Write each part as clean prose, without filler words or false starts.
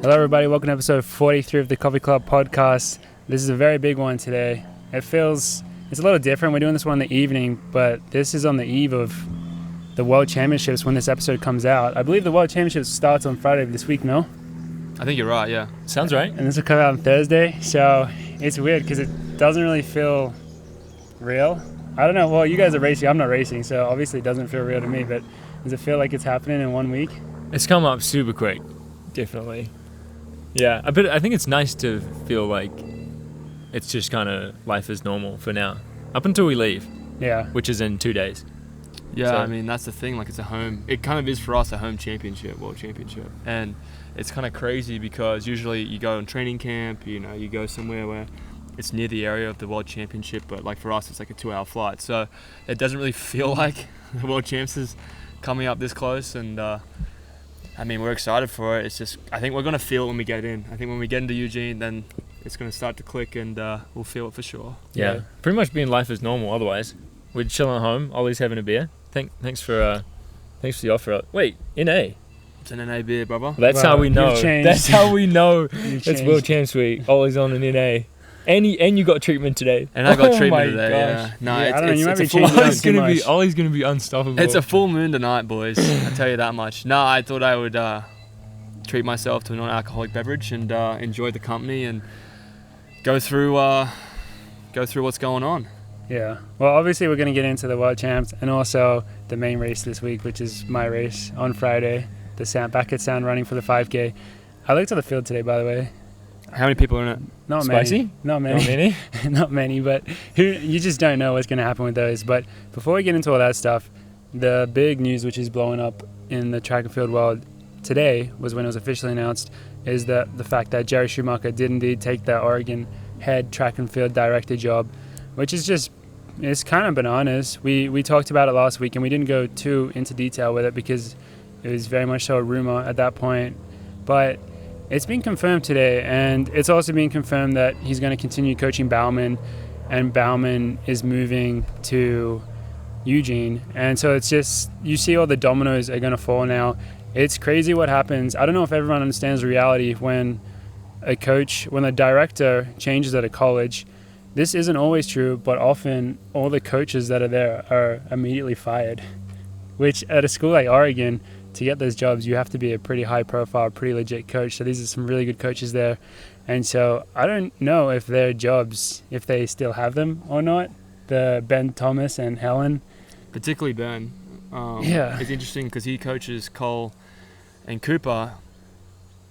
Hello everybody, welcome to episode 43 of the Coffee Club podcast. This is a very big one today. It's a little different. We're doing this one in the evening, but this is on the eve of the World Championships when this episode comes out. I believe the World Championships starts on Friday of this week, no? I think you're right, yeah. Sounds right. And this will come out on Thursday, so it's weird because it doesn't really feel real. I don't know, well, you guys are racing, I'm not racing, so obviously it doesn't feel real to me, but does it feel like it's happening in 1 week? It's come up super quick, definitely. Yeah, but I think it's nice to feel like it's just kind of life is normal for now, up until we leave. Yeah. Which is in 2 days. Yeah, So- I mean, that's the thing. Like, it kind of is for us a home championship, world championship. And it's kind of crazy because usually you go on training camp, you go somewhere where it's near the area of the world championship, but like for us, it's like a 2-hour flight. So it doesn't really feel like the world champs is coming up this close. And I mean, we're excited for it. It's just, I think we're going to feel it when we get in. I think when we get into Eugene, then it's going to start to click and we'll feel it for sure. Yeah. Pretty much being life as normal otherwise. We're chilling at home, Ollie's having a beer. Thanks for the offer. Wait, NA. It's an NA beer, brother. That's Well, how we know. you've changed. That's how we know You've it's World changed. Champs Week. Ollie's on an NA. And you got treatment today. And I got Oh treatment my today, gosh. yeah. No, Yeah, it's, I don't know, you might it's be a full changing moon. it too much. Ollie's gonna be unstoppable. It's a full moon tonight, boys. I tell you that much. No, I thought I would treat myself to a non-alcoholic beverage and enjoy the company and go through what's going on. Yeah. Well, obviously we're going to get into the World Champs and also the main race this week, which is my race on Friday, back at Sound running for the 5K. I looked at the field today, by the way. How many people are in it? Not Spicy? many. Not many. Not many, but you just don't know what's going to happen with those. But before we get into all that stuff, the big news which is blowing up in the track and field world today was when it was officially announced is that the fact that Jerry Schumacher did indeed take the Oregon head track and field director job, which is just, it's kind of bananas. We talked about it last week and we didn't go too into detail with it because it was very much so a rumor at that point. But it's been confirmed today, and it's also been confirmed that he's going to continue coaching Bauman, and Bauman is moving to Eugene. And so it's just, you see all the dominoes are going to fall now. It's crazy what happens. I don't know if everyone understands the reality when a director changes at a college. This isn't always true, but often all the coaches that are there are immediately fired, which at a school like Oregon, to get those jobs, you have to be a pretty high profile, pretty legit coach. So these are some really good coaches there. And so I don't know if their jobs, if they still have them or not, the Ben Thomas and Helen. Particularly Ben. Yeah. It's interesting because he coaches Cole and Cooper,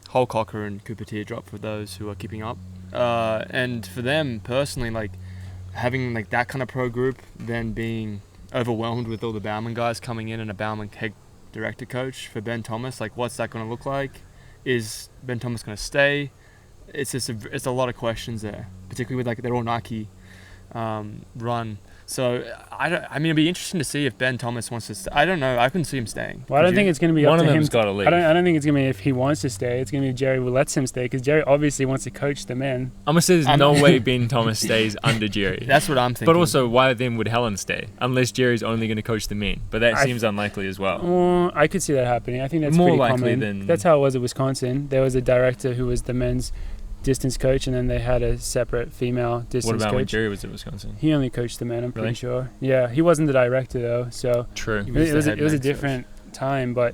Holcocker and Cooper Teardrop for those who are keeping up. And for them personally, like having like that kind of pro group, then being overwhelmed with all the Bauman guys coming in and a Bauman head director coach for Ben Thomas, like what's that going to look like? Is Ben Thomas going to stay? It's just it's a lot of questions there, particularly with like their all Nike run. So I mean, it'd be interesting to see if Ben Thomas wants to. I don't know. I couldn't see him staying. Well, I don't think it's going to be One up of to him. them's got to leave. I don't think it's going to be if he wants to stay. It's going to be if Jerry will let him stay because Jerry obviously wants to coach the men. I'm gonna say there's no way Ben Thomas stays under Jerry. That's what I'm thinking. But also, why then would Helen stay? Unless Jerry's only going to coach the men. But that seems unlikely as well. Well, I could see that happening. I think that's More pretty likely common. than- That's how it was at Wisconsin. There was a director who was the men's distance coach, and then they had a separate female distance What about when coach. Jerry was at Wisconsin? He only coached the men, I'm pretty Really? sure. Yeah, he wasn't the director though, so True. He was it the was head a men's different time. But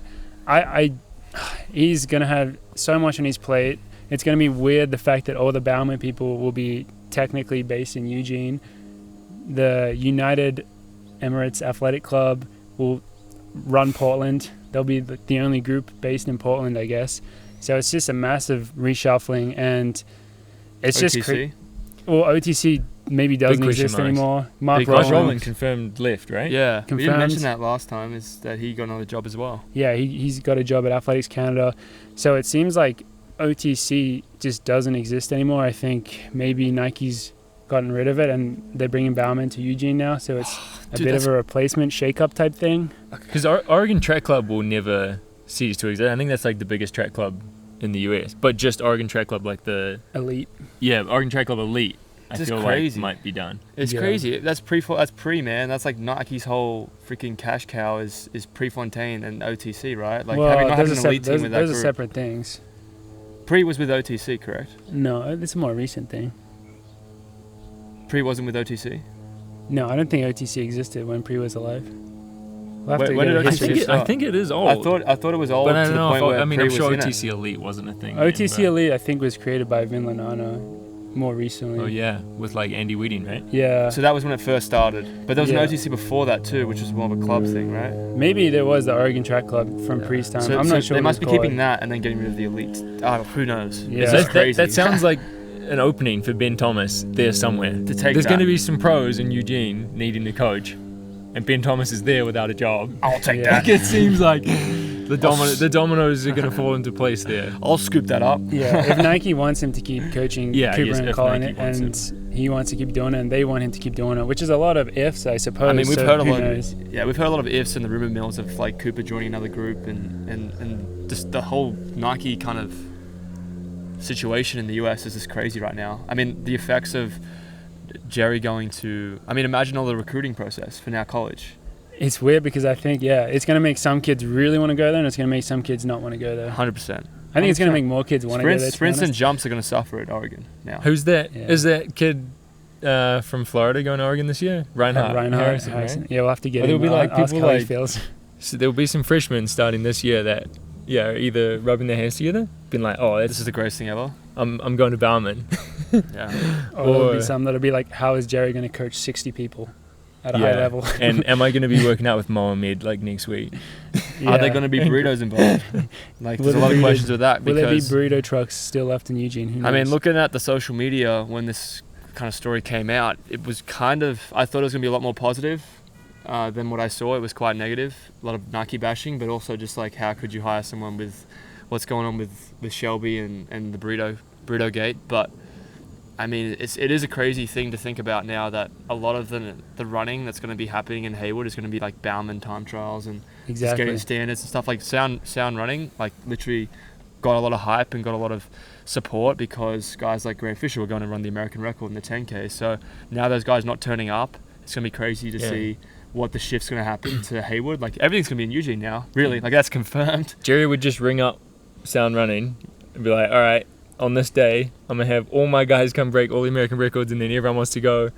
he's gonna have so much on his plate. It's gonna be weird the fact that all the Bauman people will be technically based in Eugene. The United Emirates Athletic Club will run Portland. They'll be the only group based in Portland, I guess. So it's just a massive reshuffling, and it's just OTC? well, OTC maybe doesn't question exist marks. anymore. Mark Big Ross question. Rowland, Rowland confirmed left, right? Yeah, we didn't Confirmed. mention that last time. Is that he got another job as well? yeah, he's got a job at Athletics Canada. So it seems like OTC just doesn't exist anymore. I think maybe Nike's gotten rid of it, and they're bringing Bauman to Eugene now. So it's a Dude, bit that's- of a replacement shake-up type thing. Because Oregon Track Club will never cease to exist. I think that's like the biggest track club in the US. But just Oregon Track Club, like Elite. Oregon Track Club Elite, I Just feel crazy. like might be done. It's Yeah. crazy. That's pre, man. That's like Nike's whole freaking cash cow is Prefontaine and OTC, right? Like well, having not those having are an elite those, team with that those are group. separate things. Pre was with OTC, correct? No, it's a more recent thing. Pre wasn't with OTC. No, I don't think OTC existed when Pre was alive. We'll have to When get did a OTC history. start? I think it is old. I thought it was old but I to don't the know. point where I mean, Pre I'm sure was in it. OTC Elite wasn't a thing. OTC then, Elite, I think, was created by Vinland Anna more recently. but- Oh yeah, with like Andy Weeding, right? Yeah. So that was when it first started. But there was Yeah. an OTC before that too, which was more of a club thing, right? Maybe there was the Oregon Track Club from Pre's time. I'm not sure. They what must it's be keeping called. that and then getting rid of the elite. Oh, who knows? Yeah. It's That, just crazy. that sounds like an opening for Ben Thomas there somewhere. To take There's that. going to be some pros in Eugene needing to coach, and Ben Thomas is there without a job. I'll take Yeah. that. It seems like the dominoes are going to fall into place there. I'll scoop that up. Yeah, if Nike wants him to keep coaching Yeah, Cooper yes, and if Colin, Nike wants and he wants to keep doing it, and they want him to keep doing it, which is a lot of ifs, I suppose. I mean, we've so heard a who lot. knows? We've heard a lot of ifs in the rumor mills of like Cooper joining another group and just the whole Nike kind of situation in the US is just crazy right now. I mean, the effects of Jerry going to. I mean, imagine all the recruiting process for now college. It's weird because I think, it's going to make some kids really want to go there, and it's going to make some kids not want to go there. 100%. I think it's going to make more kids want to go there. to be Sprints and honest. jumps are going to suffer at Oregon now. Who's that? Yeah. Is that kid from Florida going to Oregon this year? Reinhardt Harrison. right? Yeah, we'll have to get Or there'll him. be, like, ask people how he like- feels. So there'll be some freshmen starting this year that, are either rubbing their hands together, being like, "Oh, This is the greatest thing ever. I'm going to Bauman." Yeah. Or there'll be Or- some that'll be like, how is Jerry going to coach 60 people at a Yeah. high level? And am I going to be working out with Mohamed like next week? Are there Yeah. going to be burritos involved? Like, there's Will a lot there of be- questions with that Will there be because burrito trucks still left in Eugene? Who knows? I mean, looking at the social media when this kind of story came out, it was kind of, I thought it was going to be a lot more positive than what I saw. It was quite negative, a lot of Nike bashing, but also just like, how could you hire someone with what's going on with Shelby and the burrito gate? But I mean, it is a crazy thing to think about now that a lot of the running that's going to be happening in Hayward is going to be like Bauman time trials and just exactly. getting standards and stuff. Like sound running, like literally got a lot of hype and got a lot of support because guys like Grant Fisher were going to run the American record in the 10K. So now those guys not turning up, it's going to be crazy to see what the shift's going to happen to Hayward. Like everything's going to be in Eugene now, really. Like that's confirmed. Jerry would just ring up Sound Running and be like, "All right, on this day, I'm going to have all my guys come break all the American records, and then everyone wants to go."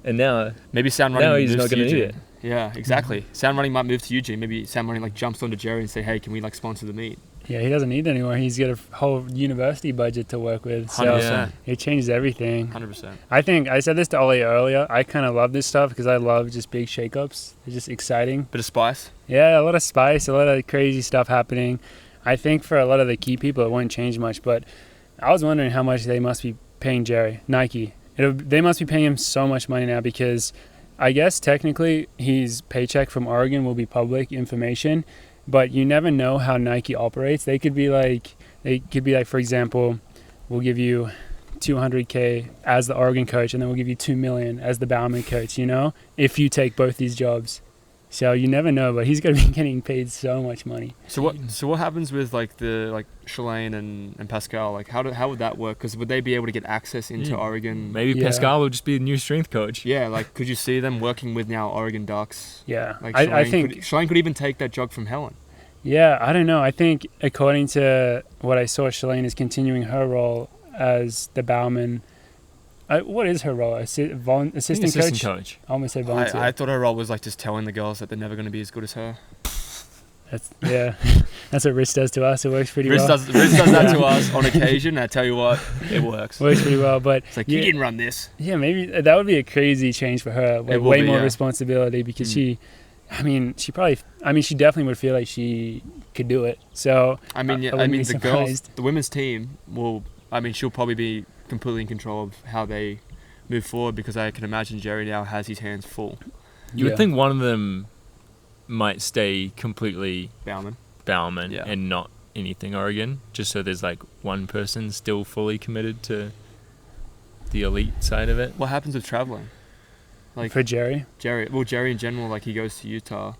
And now, Maybe Sound Running now he's moves not to going to need Eugene. it. Yeah, exactly. Sound Running might move to Eugene. Maybe Sound Running like jumps onto Jerry and say, "Hey, can we like sponsor the meet?" Yeah, he doesn't need it anymore. He's got a whole university budget to work with. So 100%. it changes everything. 100%. I think I said this to Olli earlier. I kind of love this stuff because I love just big shakeups. They're just exciting. Bit of spice. Yeah, a lot of spice, a lot of crazy stuff happening. I think for a lot of the key people, it won't change much. But I was wondering how much they must be paying Jerry, Nike. They must be paying him so much money now because I guess technically his paycheck from Oregon will be public information. But you never know how Nike operates. They could be like, for example, we'll give you $200K as the Oregon coach, and then we'll give you $2 million as the Bauman coach. If you take both these jobs, so you never know. But he's going to be getting paid so much money. So what happens with like Shalane and Pascal? Like how would that work? Because would they be able to get access into Oregon? Maybe Yeah. Pascal will just be the new strength coach. Yeah, like could you see them working with now Oregon Ducks? Yeah, Like I think. Shalane could even take that job from Helen. Yeah, I don't know. I think according to what I saw, Shalane is continuing her role as the Bauman. What is her role? Assistant coach? I almost said volunteer. I thought her role was like just telling the girls that they're never going to be as good as her. That's what Rich does to us. It works pretty Riz well. does that to us on occasion. I tell you what, it works. Works pretty well, but It's like yeah, you didn't run this. yeah, maybe that would be a crazy change for her. Like, It will way be, more yeah. responsibility because she definitely would feel like she could do it. So I mean, I wouldn't be the girls, surprised. the women's team will. I mean, she'll probably be completely in control of how they move forward because I can imagine Jerry now has his hands full. You Yeah. would think one of them might stay completely Bauman. Bauman Yeah. and not anything Oregon, just so there's like one person still fully committed to the elite side of it. What happens with traveling? Like for Jerry, Jerry in general, like he goes to Utah.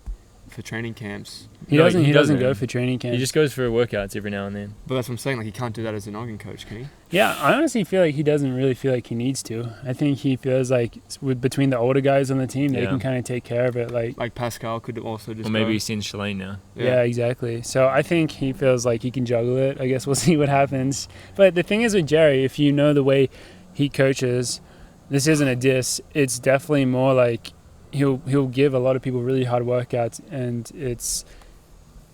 for training camps. He No, doesn't. he He doesn't doesn't. go for training camp. He just goes for workouts every now and then. But that's what I'm saying. Like, he can't do that as an Oregon coach, can he? Yeah, I honestly feel like he doesn't really feel like he needs to. I think he feels like with between the older guys on the team, they Yeah. can kind of take care of it. Like Pascal could also just Or maybe go. he's seen Shalane now. yeah, exactly. So I think he feels like he can juggle it. I guess we'll see what happens. But the thing is with Jerry, if you know the way he coaches, this isn't a diss. It's definitely more like he'll give a lot of people really hard workouts, and it's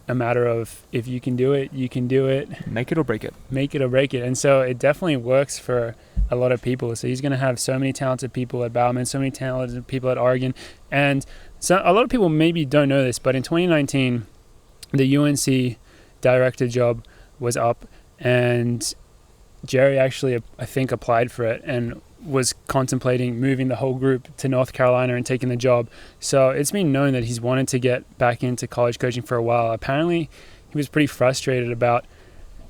a matter of if you can do it, you can do it. Make it or break it. Make it or break it. And so it definitely works for a lot of people. So he's going to have so many talented people at Bauman, so many talented people at Oregon. And so a lot of people maybe don't know this, but in 2019, the UNC director job was up, and Jerry actually, I think, applied for it and was contemplating moving the whole group to North Carolina and taking the job. So it's been known that he's wanted to get back into college coaching for a while. Apparently, he was pretty frustrated about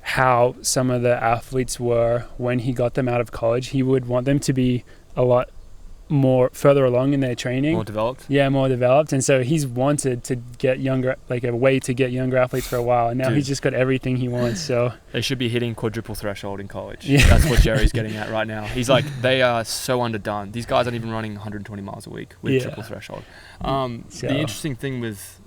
how some of the athletes were when he got them out of college. He would want them to be a lot more further along in their training. More developed. Yeah, more developed. And so he's wanted to get younger, like a way to get younger athletes for a while. And now Dude. he's just got everything he wants. So They should be hitting quadruple threshold in college. Yeah. That's what Jerry's getting at right now. He's like, they are so underdone. These guys aren't even running 120 miles a week with Yeah. triple threshold. So- The interesting thing with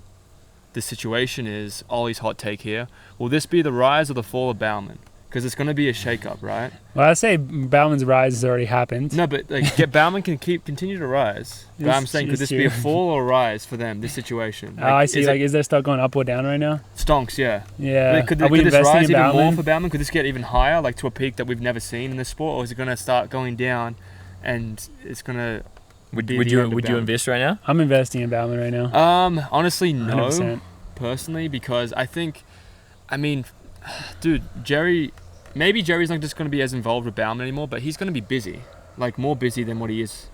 this situation is, Ollie's hot take here, will this be the rise or the fall of Bauman? Because it's going to be a shake-up, right? well, I say Bauman's rise has already happened. No, but like, Bauman can continue to rise. But I'm saying, could It's this be a true. fall or rise for them, this situation? Oh, I see. Is Like, it is their stock going up or down right now? stonks, yeah. Yeah. Could Are we this investing rise in even more Bauman? for Bauman? Could this get even higher, like to a peak that we've never seen in this sport? Or is it going to start going down and it's going to Would be you the end of Bauman? invest right now? I'm investing in Bauman right now. Honestly, no. 100%. Personally, because dude, maybe Jerry's not just going to be as involved with Bauman anymore, but he's going to be busy, like more busy than what he has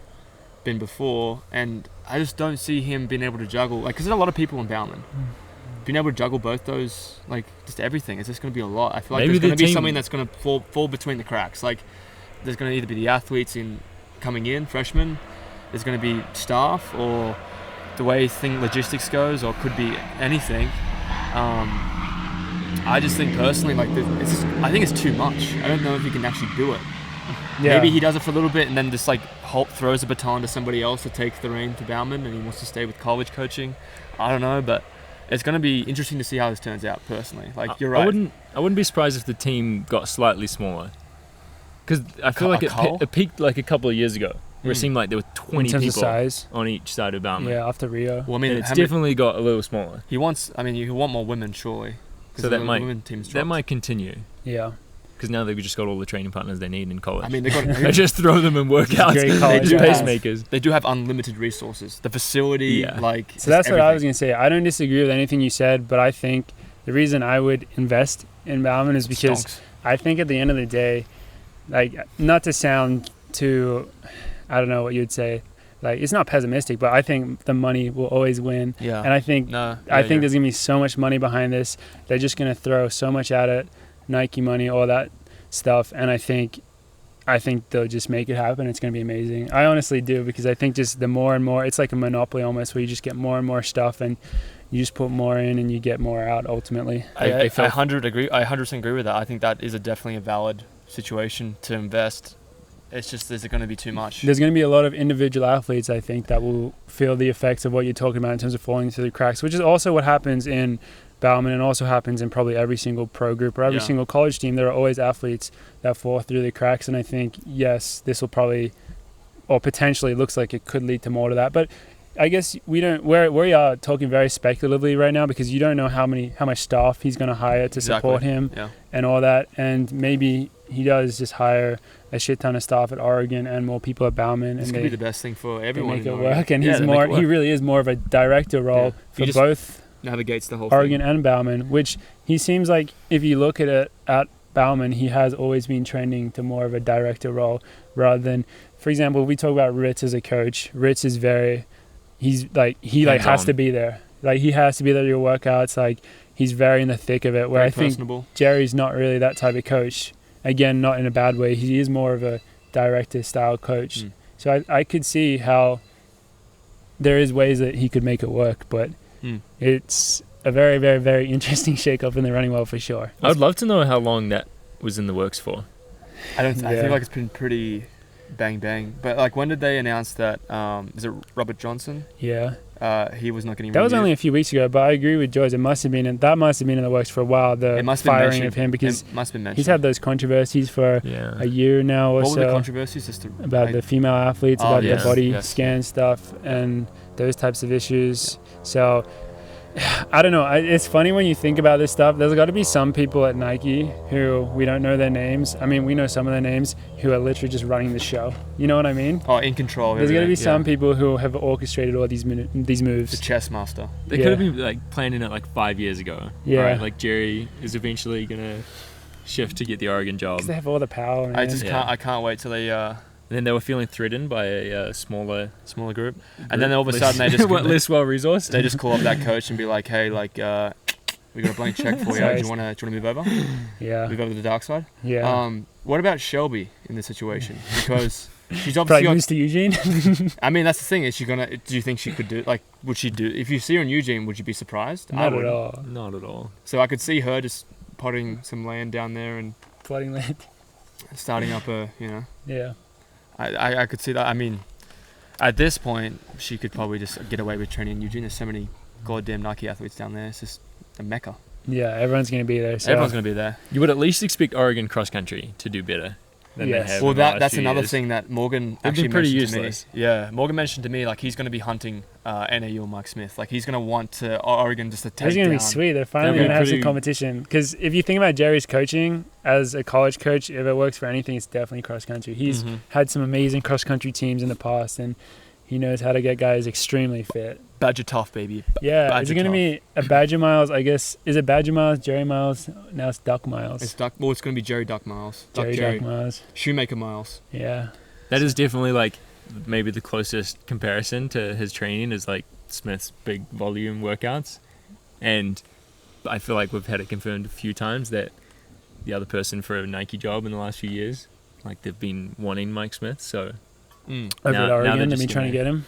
been before, and I just don't see him being able to juggle, like, because there's a lot of people in Bauman. Being able to juggle both those, like, just everything, it's just going to be a lot. I feel like Maybe there's going the to be team- something that's going to fall between the cracks. Like, there's going to either be the athletes coming in, freshmen, there's going to be staff, or the way logistics goes, or it could be anything. I just think personally, like, I think it's too much. I don't know if he can actually do it. Yeah. Maybe he does it for a little bit and then just like throws a baton to somebody else to take the reign to Bauman, and he wants to stay with college coaching. I don't know, but it's going to be interesting to see how this turns out. Personally, like, you're right. I wouldn't be surprised if the team got slightly smaller. Because I feel like it peaked like a couple of years ago, where it seemed like there were 20 in terms people of size. on each side of Bauman. Yeah, after Rio. Well, I mean, And it's how many- definitely got a little smaller. you want more women, surely. 'Cause So the that might women teams that dropped. might continue. Yeah. Because now they've just got all the training partners they need in college. I mean, they They just throw them in workouts. Great college Just guys. pacemakers. they do have unlimited resources. The facility, Yeah. like, So that's what I was everything. going to say. I don't disagree with anything you said, but I think the reason I would invest in Bauman is because Stonks. I think at the end of the day, like, not to sound too, I don't know what you'd say, like, it's not pessimistic, but I think the money will always win. Yeah. And I think No. I think there's going to be so much money behind this. They're just going to throw so much at it, Nike money, all that stuff, and I think they'll just make it happen. It's going to be amazing. I honestly do, because I think just the more and more, it's like a monopoly almost, where you just get more and more stuff and you just put more in and you get more out ultimately. I They felt- 100% agree with that. I think that is definitely a valid situation to invest. It's just, there's going to be too much. There's going to be a lot of individual athletes, I think, that will feel the effects of what you're talking about in terms of falling through the cracks, which is also what happens in Bauman and also happens in probably every single pro group or every Yeah. single college team. There are always athletes that fall through the cracks, and I think, yes, this will probably, or potentially looks like it could lead to more to that. But I guess we are talking very speculatively right now, because you don't know how much staff he's going to hire to support him Yeah. and all that, and maybe he does just hire a shit ton of staff at Oregon and more people at Bauman, This and could they be the best thing for they everyone. make in it Oregon. work. And Yeah, he's they make more it work. he really is more of a director role Yeah. for You just both navigates the whole Oregon thing. and Bauman, which he seems like, if you look at it at Bauman, he has always been trending to more of a director role rather than, for example, if we talk about Ritz as a coach, Ritz is very, he has Hands-on. to be there. Like, he has to be there at your workouts. Like, he's very in the thick of it, where Very I think personable. Jerry's not really that type of coach. Again, not in a bad way. He is more of a director style coach. Mm. So I could see how there is ways that he could make it work, but It's a very, very, very interesting shake-up in the running world for sure. I would love to know how long that was in the works for. I feel like it's been pretty bang bang. But like, when did they announce that? Is it Robert Johnson? Yeah. He was not getting. That was renewed. only a few weeks ago, but I agree with Joyce. That must have been in the works for a while. The It must have been firing mentioned. of him, because It must have been mentioned. he's had those controversies for Yeah. a year now or What so. were the controversies? Just About the female athletes, Oh, about yes, the body yes. scan stuff, and those types of issues. So, I don't know. It's funny when you think about this stuff. There's got to be some people at Nike who we don't know their names. I mean, we know some of their names, who are literally just running the show. You know what I mean? Oh, in control. There's got to be everything, some people who have orchestrated all these moves. The chess master. They could have been like planning it like 5 years ago. Yeah. Right? Like Jerry is eventually gonna shift to get the Oregon job. Because they have all the power, man. I can't wait till they And then they were feeling threatened by a smaller smaller group, and then all of a sudden they just less well resourced. they just call up that coach and be like, hey, like we got a blank check for you. Do you want to move over? Yeah. Move over to the dark side. Yeah. What about Shelby in this situation? Because she's Probably obviously moves to Eugene. I mean, that's the thing. Is she gonna? Do you think she could do? Like, would she do? If you see her in Eugene, would you be surprised? I Not at wouldn't. all. Not at all. So I could see her just potting some land down there and Flooding land. starting up a, Yeah. I could see that. I mean, at this point, she could probably just get away with training in Eugene. There's so many goddamn Nike athletes down there. It's just a mecca. Yeah, everyone's going to be there. So. Everyone's gonna be there. You would at least expect Oregon cross country to do better than Yes. they have. Well, in the last that's few another years. thing that Morgan They've actually been pretty mentioned useless. to me. Yeah, Morgan mentioned to me, like, he's going to be hunting NAU or Mike Smith. Like, he's going to want to Oregon just to take It's going to down. be sweet. They're finally They'll be going to have some pretty- competition. Because if you think about Jerry's coaching as a college coach, if it works for anything, it's definitely cross country. He's Mhm. had some amazing cross country teams in the past, and he knows how to get guys extremely fit. Badger tough, baby. Yeah, Badger is it going to be a Badger Miles? I guess, is it Badger Miles, Jerry Miles? Now it's Duck Miles. It's Duck. Well, it's going to be Jerry Duck Miles. Duck Miles. Shoemaker Miles. Yeah. That is definitely like maybe the closest comparison to his training is like Smith's big volume workouts, and I feel like we've had it confirmed a few times that the other person for a Nike job in the last few years, like they've been wanting Mike Smith, so Mm. Over Now- at now Oregon, they're they've just been trying to gonna- get him.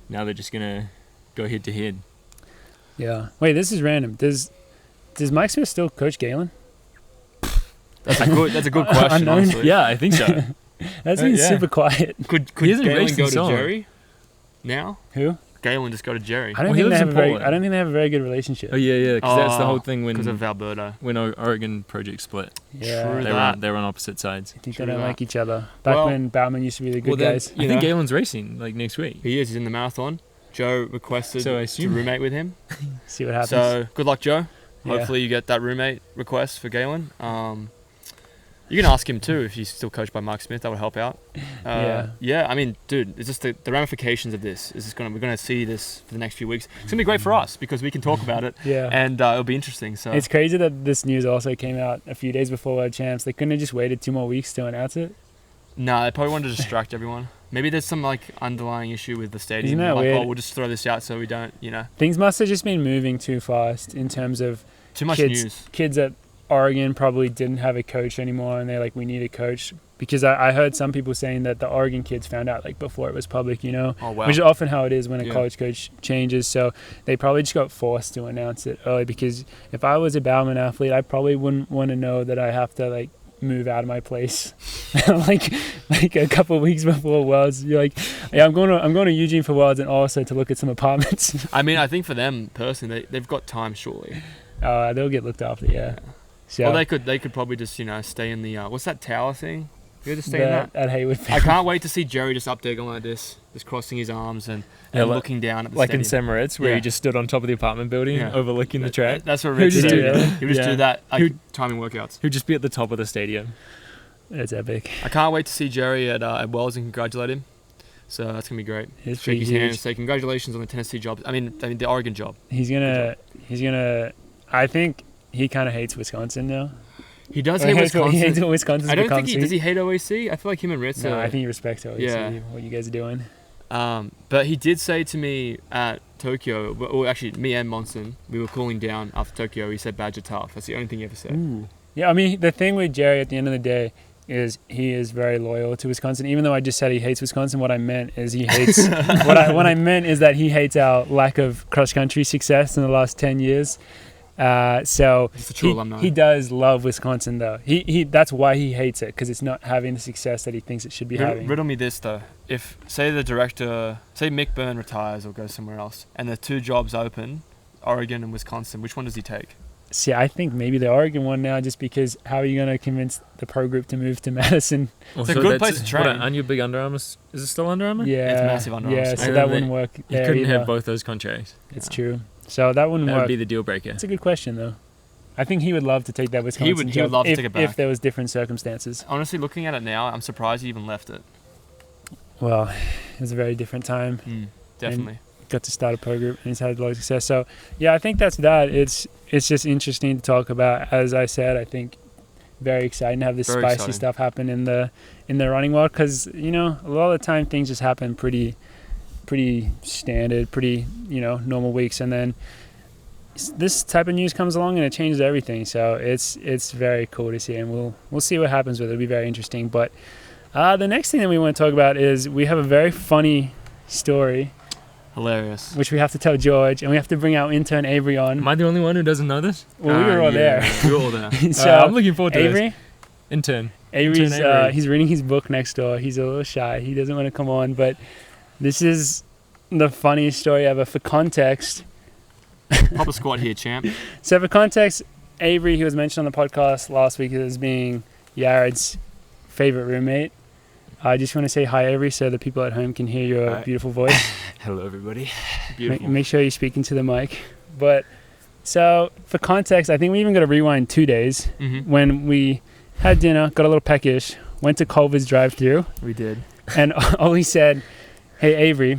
now they're just gonna go head to head. Yeah. Wait, this is random. Does Mike Smith still coach Galen? That's a good question, Unknown. honestly. Yeah, I think so. That's been yeah. super quiet. Could He hasn't Galen raced go in to so long. Jerry now? Who? Galen just go to Jerry I don't Well, he think they lives have in a very. Portland. I don't think they have a very good relationship. Oh yeah, because that's the Oh, whole thing because of when Alberta. Oregon project split. Yeah. True They that. were on opposite sides. I think True they don't that. like each other. Back Well- when Bauman used to be the good then- guys. I You think know? Galen's racing like next week. He is. He's in the marathon. Joe requested So I to assume- roommate with him. See what happens. So good luck, Joe. Yeah. Hopefully you get that roommate request for Galen. You can ask him too if he's still coached by Mark Smith. That would help out. Yeah. I mean, dude, it's just the ramifications of this. We're gonna see this for the next few weeks. It's gonna be great for us because we can talk about it, Yeah. and it'll be interesting. So It's crazy that this news also came out a few days before World Champs. They couldn't have just waited 2 more weeks to announce it. no, they probably wanted to distract everyone. Maybe there's some like underlying issue with the stadium. Isn't that like, weird? oh, we'll just throw this out so we don't, Things must have just been moving too fast in terms of too much Kids- news. kids at Oregon probably didn't have a coach anymore, and they're like, we need a coach. Because I heard some people saying that the Oregon kids found out like before it was public, Oh wow. which is often how it is when a Yeah. college coach changes. So they probably just got forced to announce it early, because if I was a Bauman athlete, I probably wouldn't want to know that I have to like move out of my place like a couple of weeks before Worlds. You're like, yeah, I'm going to Eugene for Worlds and also to look at some apartments. I mean, I think for them personally, they've got time surely. They'll get looked after, yeah. So Well, they could probably just stay in the what's that tower thing? You just stay in that. at Hayward. I can't wait to see Jerry just up there going like this, just crossing his arms and Yeah, like- looking down at the Like in stadium. Samaritz, where Yeah. he just stood on top of the apartment building, Yeah. overlooking the track. That's what Who Rich just did. do that? He would just Yeah. do that, like Who- timing workouts. Who'd just be at the top of the stadium. It's epic. I can't wait to see Jerry at Wells and congratulate him. So that's gonna be great. It's Shake pretty his huge. hand and say congratulations on the Tennessee job. I mean the Oregon job. He's gonna. I think he kind of hates Wisconsin now. He does Or hate he hates Wisconsin. what Wisconsin's I don't become. think does he hate OAC? I feel like him and Ritz. No, I think he respects OAC, Yeah. what you guys are doing. But he did say to me at Tokyo, well, actually, me and Monson, we were cooling down after Tokyo. He said, "Badger tough." That's the only thing he ever said. Ooh. Yeah, I mean, the thing with Jerry at the end of the day, is he is very loyal to Wisconsin. Even though I just said he hates Wisconsin, what I meant is he hates. what I meant is that he hates our lack of cross country success in the last 10 years. So He's a true alumni. he does love Wisconsin though. He that's why he hates it, because it's not having the success that he thinks it should be having. Riddle me this though: if say Mick Byrne retires or goes somewhere else, and the two jobs open, Oregon and Wisconsin, which one does he take? See, I think maybe the Oregon one now, just because how are you going to convince the pro group to move to Madison? It's a good place to train. Aren't you big Under Armour? Is it still Under Armour? Yeah, It's massive Under Armour. Yeah, So so that wouldn't work. You there couldn't either. have both those contracts. It's true. So that wouldn't That work. would be the deal breaker. It's a good question though. I think he would love to take that Wisconsin He would job love to if, take it back. if there was different circumstances. Honestly, looking at it now, I'm surprised he even left it. Well, it was a very different time. Definitely. Got to start a pro group and he's had a lot of success. So yeah, I think that's that. It's just interesting to talk about. As I said, I think very exciting to have this Very spicy exciting. stuff happen in the running world, because a lot of the time things just happen pretty standard, pretty normal weeks, and then this type of news comes along and it changes everything. So it's very cool to see, and we'll see what happens with it. It'll be very interesting. But the next thing that we want to talk about is we have a very funny story, Hilarious. which we have to tell George, and we have to bring our intern Avery on. Am I the only one who doesn't know this? Well, we were all there. We were all there. So I'm looking forward to Avery, this. Intern. Avery's Intern Avery. he's reading his book next door. He's a little shy. He doesn't want to come on, but this is the funniest story ever. For context, Pop a squat here, champ. so for context, Avery, he was mentioned on the podcast last week as being Yared's favorite roommate. I just want to say hi, Avery, so the people at home can hear your Hi. beautiful voice. Hello, everybody. Beautiful. Make sure you're speaking to the mic. But so for context, I think we even got to rewind 2 days when we had dinner, got a little peckish, went to Culver's drive-thru, We did. and Ollie said, "Hey Avery,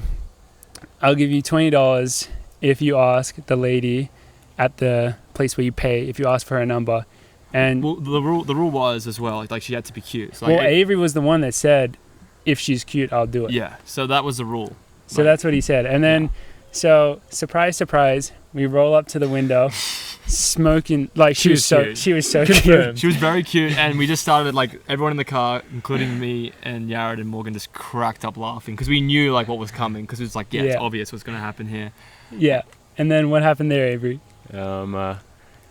I'll give you $20 if you ask the lady at the place where you pay, if you ask for her number." And Well, the rule was as well, like she had to be cute. So well, Avery was the one that said, "If she's cute, I'll do it." yeah. So that was the rule. So that's what he said. And then, so surprise, surprise, we roll up to the window, smoking. Like she was so cute. cute. Confirmed. She was very cute, and we just started like everyone in the car, including me and Yared and Morgan, just cracked up laughing because we knew like what was coming. Because it was like, it's Yeah. obvious what's going to happen here. Yeah. And then what happened there, Avery?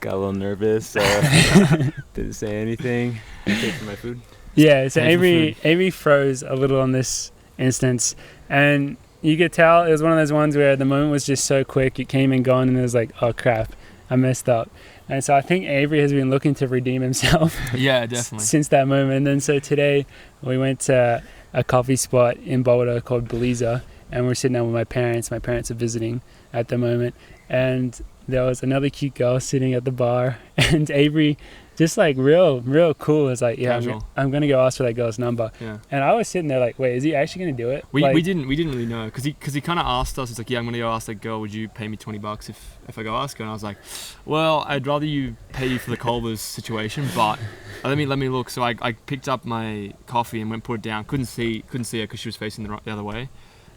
Got a little nervous. Didn't say anything. Paid for my food. Yeah. So Thanks for Avery froze a little on this instance, and you could tell it was one of those ones where the moment was just so quick, it came and gone, and it was like, oh crap, I messed up. And so I think Avery has been looking to redeem himself Yeah, definitely. since that moment. And then so today we went to a coffee spot in Boulder called Beliza, and we're sitting down with my parents. My parents are visiting at the moment, and there was another cute girl sitting at the bar, and Avery, just like real cool, is like, yeah, Casual. I'm gonna go ask for that girl's number. Yeah. And I was sitting there like, wait, is he actually gonna do it? We Like, didn't really know because he kind of asked us. It's like, yeah, I'm gonna go ask that girl. Would you pay me $20 if I go ask her? And I was like, well, I'd rather you pay you for the Culver's situation, but let me look. So I picked up my coffee and went put it down. Couldn't see her because she was facing the other way.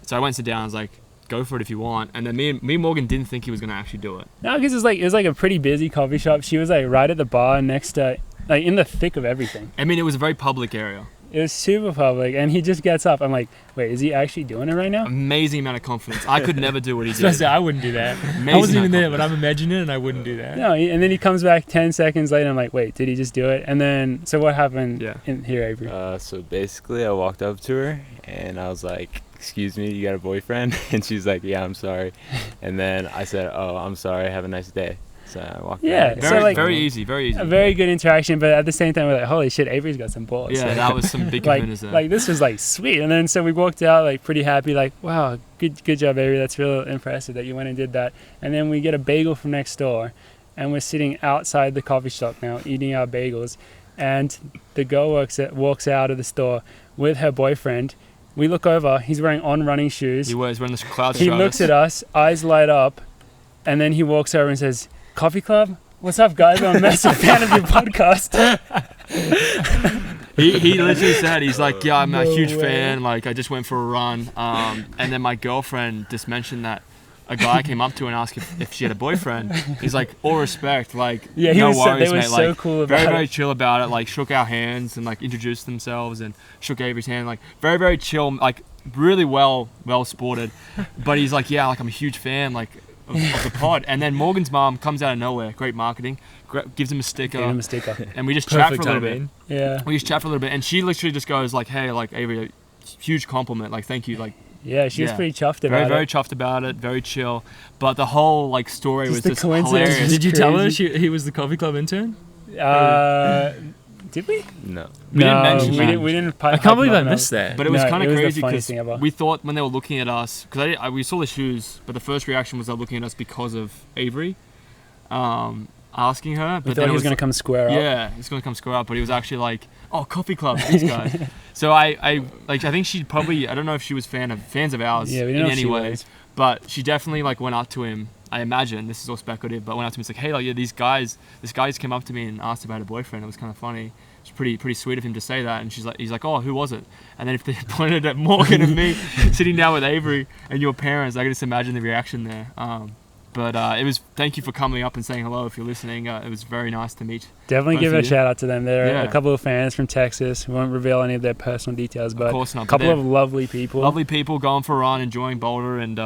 So I went sit down. I was like, go for it if you want. And then me and Morgan didn't think he was gonna actually do it. No, because it was like a pretty busy coffee shop. She was like right at the bar next to, like in the thick of everything. I mean, it was a very public area. It was super public, and he just gets up. I'm like, wait, is he actually doing it right now? Amazing amount of confidence. I could never do what he Especially, did. I wouldn't do that. Amazing I wasn't even amount there, of but I'm imagining it, and I wouldn't do that. No, and then he comes back 10 seconds later. I'm like, wait, did he just do it? And then, so what happened Yeah. in here, Avery? So basically, I walked up to her and I was like, "Excuse me, you got a boyfriend?" And she's like, "Yeah, I'm sorry." And then I said, "Oh, I'm sorry. Have a nice day." So I walked Yeah, back. so, Very like- very easy. Very easy. A very good interaction, but at the same time, we're like, holy shit, Avery's got some balls. Yeah, that was some big like, committers there. like this was like sweet. And then so we walked out like pretty happy, like, wow, good job, Avery. That's real impressive that you went and did that. And then we get a bagel from next door, and we're sitting outside the coffee shop now eating our bagels, and the girl walks out of the store with her boyfriend. We look over, he's wearing On running shoes. He was wearing this cloud He looks at us, eyes light up, and then he walks over and says, "Coffee Club? What's up, guys? I'm a massive fan of your podcast." He literally said, he's like, yeah, I'm a No huge way. fan. Like, I just went for a run. And then my girlfriend just mentioned that a guy came up to her and asked if she had a boyfriend. He's like, all respect, like, Yeah, no they worries, were mate. so Like, cool very, about very it. chill about it. Like, shook our hands and like introduced themselves and shook Avery's hand. Like, very, very chill. Like, really well sported. But he's like, yeah, like I'm a huge fan, like of the pod. And then Morgan's mom comes out of nowhere. Great marketing. Gives him a sticker. Gave him a sticker. And we just chat for a Perfect little bit. timing. Yeah. We just chat for a little bit, and she literally just goes like, "Hey, like Avery, huge compliment, like thank you, like Yeah, she was Yeah. pretty chuffed very, about very it. chuffed about it, very chill." But the whole like story Just was the just coincidence. hilarious. Did you tell her Crazy. he was the coffee club intern? Did we? No. We didn't mention that. We didn't. I can't believe I missed that. But it was No, kind it of was the crazy funniest because thing ever. we thought when they were looking at us, because we saw the shoes, but the first reaction was they're looking at us because of Avery, asking her. We But thought then he it was going to come square up. Yeah, he's gonna come square up, but he was actually like, "Oh, coffee club, these guys." So I think she probably, I don't know if she was fans of ours Yeah, we in didn't know if any she way, was. but she definitely like went up to him. I imagine this is all speculative, but went up to him and was like, "Hey, like yeah, this guy came up to me and asked about a boyfriend. It was kind of funny. It's pretty sweet of him to say that." And he's like, "Oh, who was it?" And then if they pointed at Morgan and me sitting down with Avery and your parents, I can just imagine the reaction there. But it was, thank you for coming up and saying hello if you're listening. It was very nice to meet. Definitely Both give of a you. shout out to them. There are Yeah. a couple of fans from Texas. We won't reveal any of their personal details, Of but course not. a but couple they're of lovely people. lovely people going for a run, enjoying Boulder, and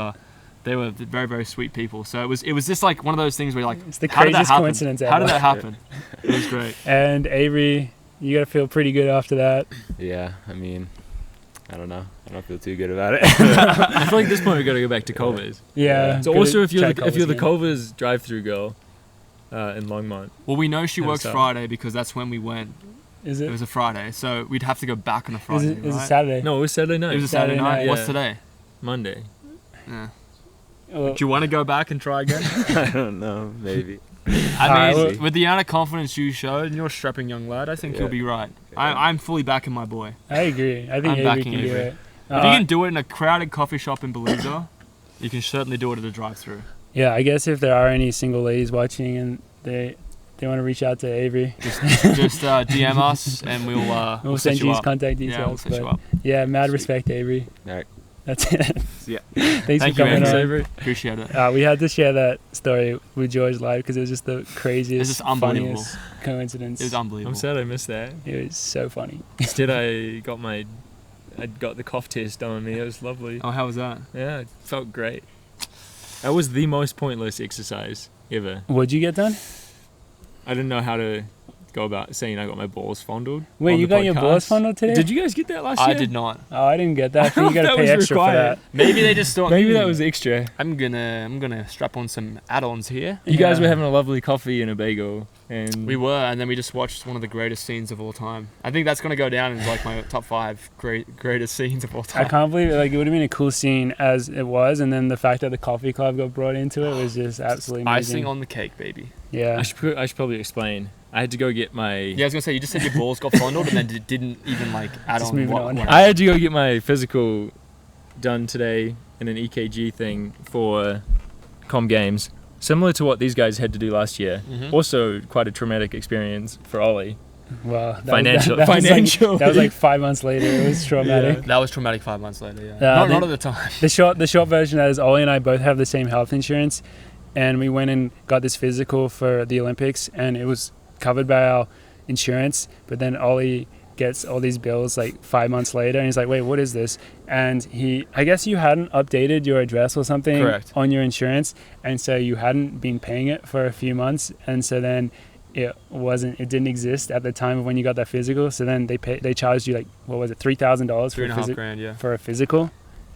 they were very, very sweet people. So it was just like one of those things where you're like, It's the how did that craziest happen? coincidence How did ever. that happen? It was great. And Avery, you got to feel pretty good after that. Yeah, I mean, I don't know. I don't feel too good about it. I feel like at this point we got to go back to Culver's. Yeah. So good also if you're chat the, if you're the Culver's Culver's drive-through girl in Longmont, Well, we know she Yeah, works so- Friday because that's when we went. game. Is It it? was a Friday, so we'd have to go back on a Is Friday, it, is it right? Saturday? no, it was Saturday night. It was a Saturday, Saturday night. night. What's Yeah. today? Monday. Yeah. Well, Do you want to go back and try again? I don't know. Maybe. I mean, Alright, with the amount of confidence you showed, and you're a strapping young lad, I think Yeah. you'll be right. Yeah. I'm fully backing my boy. I agree. I think I'm Avery backing can do Avery. it. If you can do it in a crowded coffee shop in Belize, you can certainly do it at a drive-through. Yeah, I guess if there are any single ladies watching and they want to reach out to Avery, Just DM us and we'll we'll set send you you his up. contact Yeah, we'll details. set you but up. yeah, mad Sweet. respect, Avery. Alright. That's it. Yeah. Thanks Thank for you, coming Avery. on. Appreciate it. We had to share that story with George live because it was just the craziest, just unbelievable. funniest coincidence. It was unbelievable. I'm sad I missed that. It was so funny. Instead I got the cough test done on me. It was lovely. Oh, how was that? Yeah, it felt great. That was the most pointless exercise ever. What'd you get done? I didn't know how to go about saying I got my balls fondled. Wait, on you the got your podcast. balls fondled today? Did you guys get that last year? I did not. Oh, I didn't get that. I So you don't know got to if pay that was extra for required. that. Maybe they just thought Maybe that was extra. I'm gonna strap on some add-ons here. You guys Yeah. were having a lovely coffee and a bagel, and We were, and then we just watched one of the greatest scenes of all time. I think that's gonna go down as like my top 5 greatest scenes of all I time. can't believe it. Like, it would have been a cool scene as it was, and then the fact that the coffee club got brought into it was just absolutely amazing. Icing on the cake, baby. Yeah. I should probably explain. I had to go get my. Yeah, I was gonna say you just said your balls got fondled, and then didn't even like add Just on. moving what, on. what I had to go get my physical done today in an EKG thing for Com Games, similar to what these guys had to do last year. Mhm. Also, quite a traumatic experience for Ollie. Wow. That Financial- Was, that, was financial. like, that was like 5 months later. It was traumatic. That was traumatic 5 months later. Yeah, Yeah, not the- at the time. The short version of that is Ollie and I both have the same health insurance, and we went and got this physical for the Olympics, and it was covered by our insurance. But then Ollie gets all these bills like 5 months later, and he's like, "Wait, what is this?" And I guess you hadn't updated your address or something Correct. on your insurance, and so you hadn't been paying it for a few months, and so then it didn't exist at the time of when you got that physical. So then they charged you like, what was it, $3,000 for $3.5 grand. Yeah. for a physical,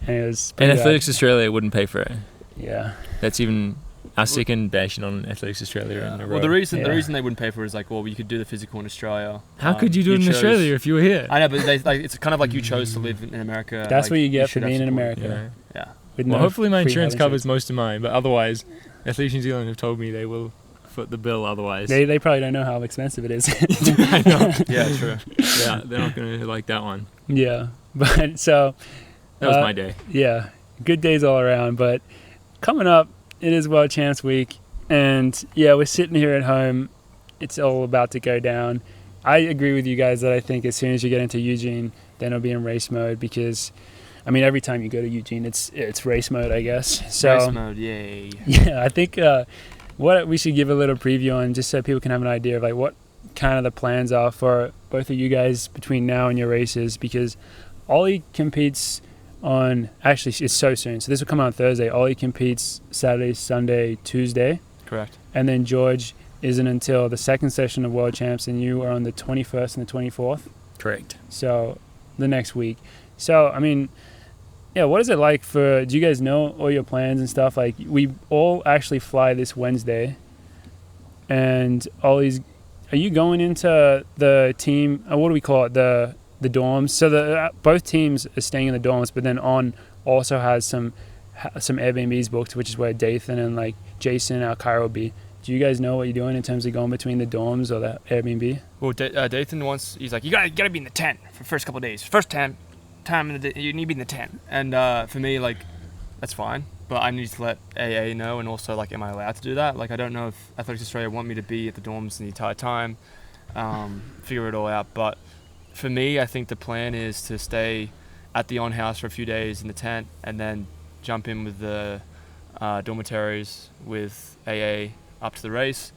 and it was And pretty bad. Athletics Australia wouldn't pay for it. Yeah. That's even our second bashing on Athletics Australia in a row. Well, the reason Yeah. they wouldn't pay for it is like, well, you could do the physical in Australia. How could you do it in chose- Australia if you were here? I know, but it's kind of like you chose to live in America. That's like, what you get for should have being in support. America. Yeah. Yeah. With Well, no hopefully my free insurance health covers most of mine, but otherwise, Athletics New Zealand have told me they will foot the bill otherwise. They probably don't know how expensive it is. I know. Yeah, true. Yeah, they're not going to like that one. Yeah. But so, That was Uh, my day. yeah, good days all around. But coming up, it is World Champs Week. And yeah, we're sitting here at home. It's all about to go down. I agree with you guys that I think as soon as you get into Eugene, then it'll be in race mode because I mean, every time you go to Eugene, it's race mode, I guess. So Race mode, yay. yeah, I think what we should give a little preview on, just so people can have an idea of like what kind of the plans are for both of you guys between now and your races, because Ollie competes on, actually it's so soon, so this will come out on Thursday. Ollie competes Saturday, Sunday, Tuesday, Correct. and then George isn't until the second session of World Champs, and you are on the 21st and the 24th, Correct. so the next week. So I mean, yeah, what is it like do you guys know all your plans and stuff? Like, we all actually fly this Wednesday, and Ollie's, are you going into the team, what do we call it, the dorms? So both teams are staying in the dorms, but then also has some Airbnbs booked, which is where Dathan and like Jason, our Cairo will be. Do you guys know what you're doing in terms of going between the dorms or the Airbnb? Well, Dathan he's like, you gotta be in the tent for the first couple of days. First time in the day, you need to be in the tent. And for me, like, that's fine, but I need to let AA know, and also, like, am I allowed to do that? Like, I don't know if Athletics Australia want me to be at the dorms the entire time, figure it all out. But for me, I think the plan is to stay at the on-house for a few days in the tent, and then jump in with the dormitories with AA up to the race.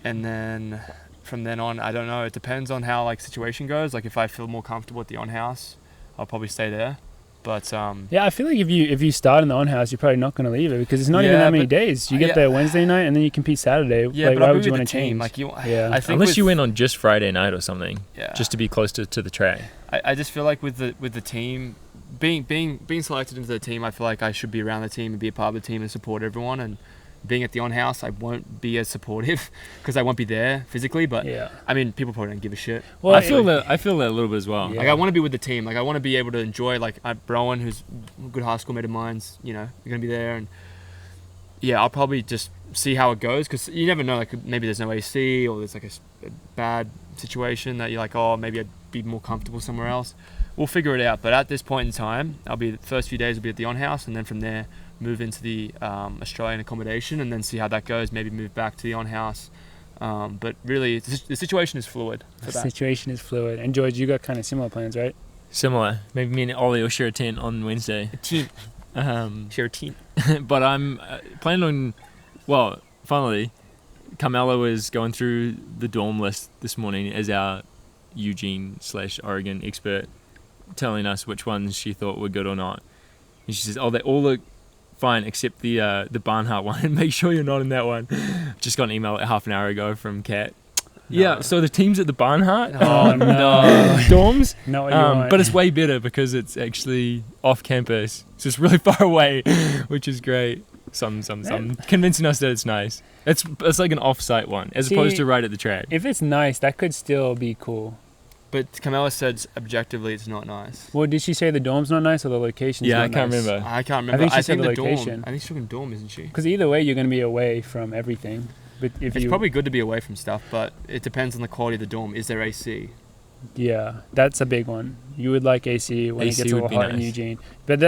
And then from then on, I don't know, it depends on how, like, situation goes. Like, if I feel more comfortable at the on-house, I'll probably stay there. But yeah, I feel like if you start in the on-house, you're probably not going to leave it, because it's not even that many days. You get there Wednesday night, and then you compete Saturday. Yeah, like, but why would you want to change? Like, I think Unless you went on just Friday night or something, yeah, just to be closer to the track. I just feel like with the team, being selected into the team, I feel like I should be around the team and be a part of the team and support everyone. And being at the on-house, I won't be as supportive because I won't be there physically. But yeah, I mean, people probably don't give a shit. Well, I feel that a little bit as well. Yeah. Like, I want to be with the team. Like, I want to be able to enjoy, like, Browan, who's a good high school mate of mine's, you know, you're going to be there. And yeah, I'll probably just see how it goes, because you never know, like, maybe there's no AC, or there's like a bad situation that you're like, oh, maybe I'd be more comfortable somewhere else. We'll figure it out. But at this point in time, the first few days will be at the on-house, and then from there move into the Australian accommodation, and then see how that goes. Maybe move back to the on-house. But really, the situation is fluid for that. The situation is fluid. And George, you got kind of similar plans, right? Similar. Maybe me and Ollie will share a tent on Wednesday. A team. Share a team. But I'm planning on, well, finally, Carmela was going through the dorm list this morning as our Eugene/Oregon expert, telling us which ones she thought were good or not. And she says, oh, they all look fine except the Barnhart one. Make sure you're not in that one. Just got an email like half an hour ago from Kat. No. Yeah, so the team's at the Barnhart. Oh, no. Dorms. No, what you want. But it's way better because it's actually off campus. So it's really far away, which is great. Some convincing us that it's nice. It's like an off-site one, as opposed to right at the track. If it's nice, that could still be cool. But Carmela said objectively it's not nice. Well, did she say the dorm's not nice or the location's not nice? I can't remember. I can't remember. I think she said the dorm. location. I think she's talking dorm, isn't she? Because either way, you're going to be away from everything. But it's probably good to be away from stuff, but it depends on the quality of the dorm. Is there AC? Yeah, that's a big one. You would like AC when AC it gets a little hot in Eugene. But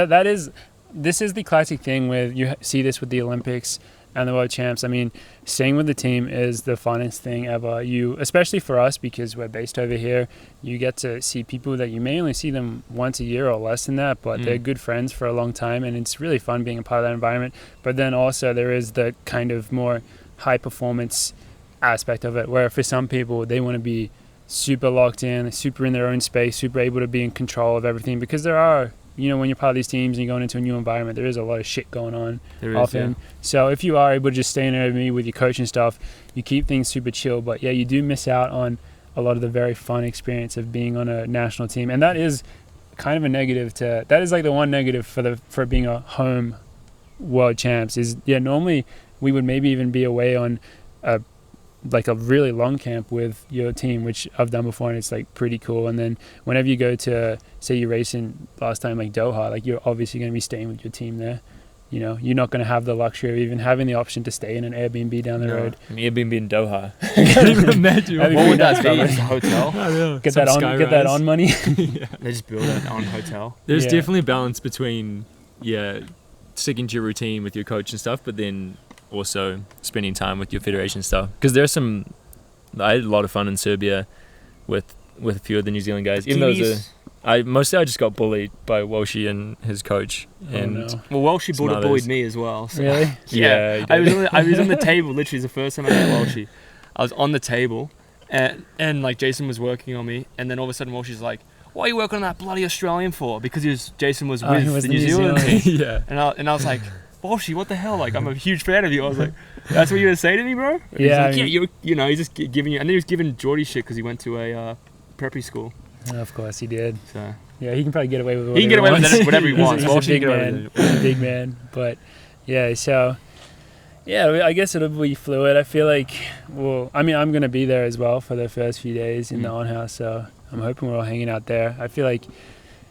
this is the classic thing with, you see this with the Olympics and the World Champs. I mean, staying with the team is the funnest thing ever. Especially for us, because we're based over here, you get to see people that you may only see them once a year or less than that, but they're good friends for a long time, and it's really fun being a part of that environment. But then also there is the kind of more high performance aspect of it, where for some people they want to be super locked in, super in their own space, super able to be in control of everything, because there are, when you're part of these teams and you're going into a new environment, there is a lot of shit going on often. So if you are able to just stay in Airbnb with your coach and stuff, you keep things super chill. But yeah, you do miss out on a lot of the very fun experience of being on a national team, and that is kind of a negative that is like the one negative for being a home World Champs is, normally we would maybe even be away on a really long camp with your team, which I've done before, and it's like pretty cool. And then whenever you go to, say you're racing last time like Doha, like you're obviously going to be staying with your team there. You're not going to have the luxury of even having the option to stay in an Airbnb down the road. An Airbnb in Doha. I can't even imagine. What would that be? A hotel? Get that on money. They just build an on hotel. There's definitely a balance between sticking to your routine with your coach and stuff, but then also spending time with your federation stuff. Because I had a lot of fun in Serbia with a few of the New Zealand guys. Even though I just got bullied by Walshy and his coach. And no. Well, Walshy Some bullied others. me as well. So. Really? Yeah, he I was did. I was on the table. Literally, it's the first time I met Walshy. I was on the table, and like Jason was working on me, and then all of a sudden Walshy's like, "What are you working on that bloody Australian for?" Because Jason was with he was the the New New Zealand Zealand. team, Yeah. and I was like, "Walshy, what the hell? Like, I'm a huge fan of you." I was like, "That's what you gonna say to me, bro?" And he's Yeah, like, I mean- yeah, you know, he's just giving you, and then he was giving Geordie shit because he went to a preppy school. Of course he did. So Yeah, he can probably get away with he can get away with whatever whatever he He's a- wants. he's a Walshy big can get away man. with it. He's a big man. But yeah, so yeah, I guess it'll be fluid. I feel like, well, I mean, I'm gonna be there as well for the first few days in the on house, so I'm hoping we're all hanging out there. I feel like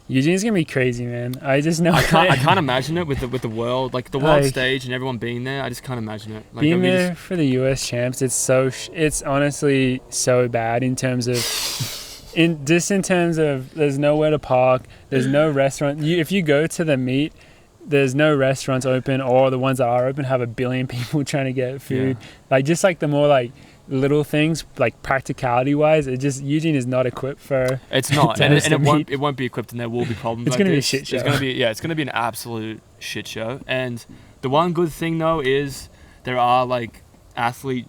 Eugene's gonna be crazy, man. I just know I can't imagine it with the world, like the world Like- stage and everyone being there. I just can't imagine it. Like, being I mean, there for the US champs. It's it's honestly so bad in terms of. In terms of there's nowhere to park, there's no restaurant. If you go to the meet, there's no restaurants open, or the ones that are open have 1 billion people trying to get food. Like just like the more like little things, like practicality wise, Eugene is not equipped for. It's not, to and host a it won't be equipped, and there will be problems. It's like gonna be a this. shit show. It's gonna be an absolute shit show. And the one good thing though is there are like athlete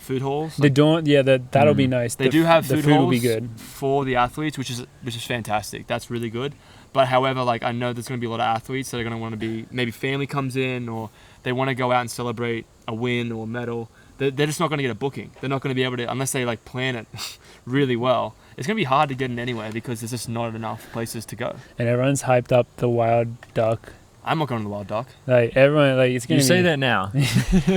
food halls. The dawn, that'll be nice. They do have the food food halls will be good. for the athletes, which is fantastic. That's really good. But however, like I know there's going to be a lot of athletes that are going to want to be, maybe family comes in or they want to go out and celebrate a win or a medal. They're just not going to get a booking. They're not going to be able to, unless they like plan it really well. It's going to be hard to get in anywhere because there's just not enough places to go. And everyone's hyped up the wild duck. I'm not going to the Wild Duck. Like everyone, like it's gonna You say be, that now.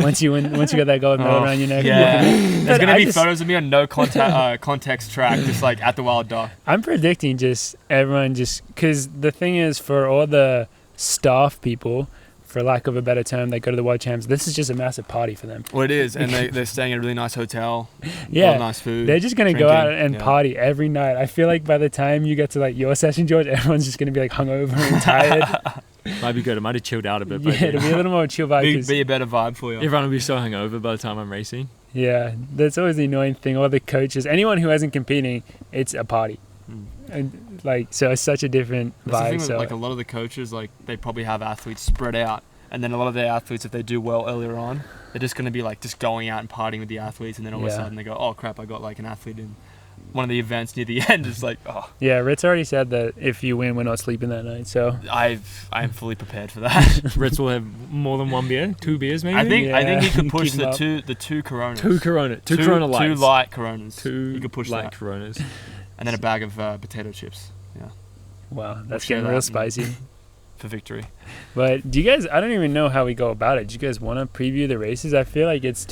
once you get that gold medal around your neck. Yeah, there's But going to I be just- photos of me on no context track, just like at the Wild Duck. I'm predicting just everyone because the thing is for all the staff people, for lack of a better term, that go to the World Champs, this is just a massive party for them. Well, it is, and they're staying at a really nice hotel. Yeah, a lot of nice food. they're just gonna go out drinking, and yeah. party every night. I feel like by the time you get to like your session, George, everyone's just gonna be like hungover and tired. Might be good. I might have chilled out a bit. By Yeah, then. it'll be a little more chill vibe. 'Cause- Be a better vibe for you. Everyone will be so hungover by the time I'm racing. yeah, that's always the annoying thing. All the coaches, anyone who isn't competing, it's a party. And like, so it's such a different That's the thing vibe. with, So like a lot of the coaches, like they probably have athletes spread out, and then a lot of their athletes, if they do well earlier on, they're just going to be like just going out and partying with the athletes, and then all of a Yeah. sudden they go, oh crap, I got like an athlete in one of the events near the end. It's like, oh, yeah, Ritz already said that if you win, we're not sleeping that night. So I am fully prepared for that. Ritz will have more than one beer, 2 beers maybe. I think he Yeah. could push Keep 'em the up. two Coronas, two Corona lights, two light Coronas. two he could push light that, Coronas. and then a bag of potato chips. Yeah, wow, that's share getting that real and- spicy. for victory. But do you guys? I don't even know how we go about it. Do you guys want to preview the races? I feel like it's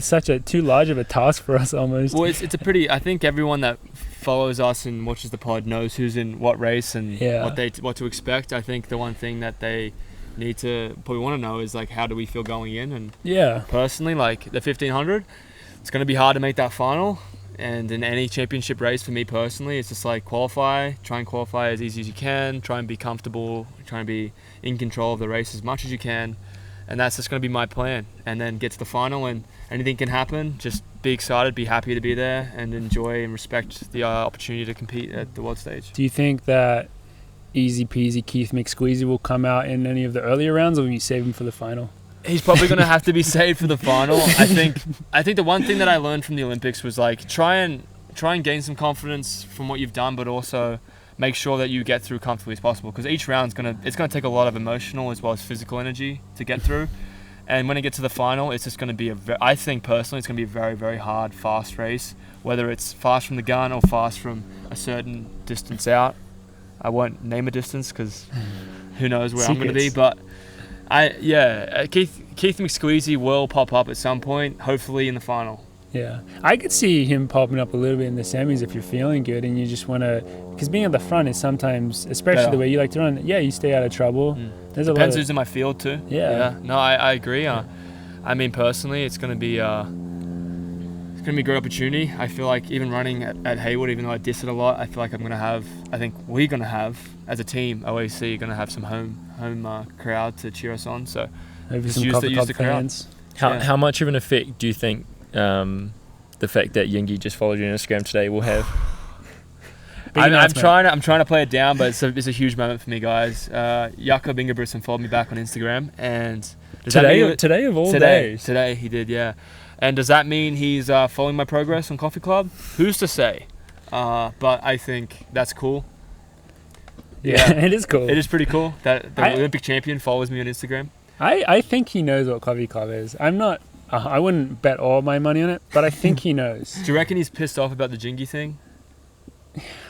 such a too large of a task for us almost. Well, it's a pretty. I think everyone that follows us and watches the pod knows who's in what race and Yeah. what to expect. I think the one thing that they need to probably want to know is like how do we feel going in. And Yeah, personally, like the 1500, it's going to be hard to make that final. And in any championship race, for me personally, it's just like try and qualify as easy as you can, try and be comfortable, try and be in control of the race as much as you can. And that's just going to be my plan. And then get to the final, and anything can happen. Just be excited, be happy to be there, and enjoy and respect the opportunity to compete at the world stage. do you think that easy peasy Keith McSqueezy will come out in any of the earlier rounds, or will you save him for the final? He's probably going to have to be saved for the final. I think the one thing that I learned from the Olympics was like try and gain some confidence from what you've done, but also make sure that you get through comfortably as possible, because each round's gonna take a lot of emotional as well as physical energy to get through. And when it gets to the final, it's just going to be I think personally it's going to be a very, very hard, fast race, whether it's fast from the gun or fast from a certain distance out. I won't name a distance because who knows where I'm going to be, Secrets. but Keith McSqueezy will pop up at some point, hopefully in the final. Yeah, I could see him popping up a little bit in the semis if you're feeling good and you just want to, because being at the front is sometimes, especially Better. the way you like to run. Yeah, you stay out of trouble. There's a lot Depends of, who's in my field too. Yeah. No, I agree. I mean, personally, it's going to be a great opportunity. I feel like even running at Hayward, even though I diss it a lot, I feel like we're going to have, as a team, OAC, going to have some home crowd to cheer us on. So maybe just some use Copper the Cup crowd. fans. How much of an effect do you think the fact that Yingy just followed you on Instagram today will have? I'm trying to play it down, but it's a huge moment for me, guys. Jakob Ingebrigtsen followed me back on Instagram, and Today of all days. Today he did, yeah. And does that mean he's following my progress on Coffee Club? Who's to say? But I think that's cool. Yeah, it is cool. It is pretty cool that the Olympic champion follows me on Instagram. I think he knows what Coffee Club is. I'm not. I wouldn't bet all my money on it, but I think he knows. Do you reckon he's pissed off about the Jingy thing?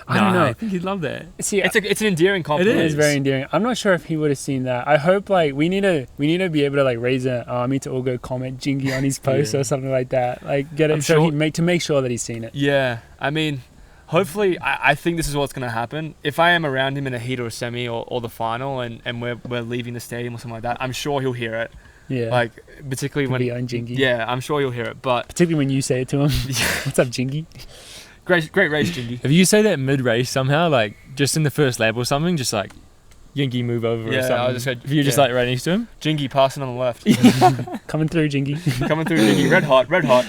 I don't know. I think he'd love that. See, It's an endearing compliment. It is very endearing. I'm not sure if he would have seen that. I hope like we need to be able to like raise an army to all go comment Jingy on his post or something like that. Like get it to make sure that he's seen it. Yeah, I mean, hopefully, I think this is what's going to happen. If I am around him in a heat or a semi or the final, and we're leaving the stadium or something like that, I'm sure he'll hear it. Yeah. Like particularly when on Jingy. Yeah, I'm sure he'll hear it. But particularly when you say it to him. What's up, Jingy? Great race, Jingy. If you say that mid-race somehow, like just in the first lap or something, just like Yingy move over or something. I just said, if you're just like right next to him. Jingy passing on the left. Coming through, Jingy. Coming through, Jingy. Red hot.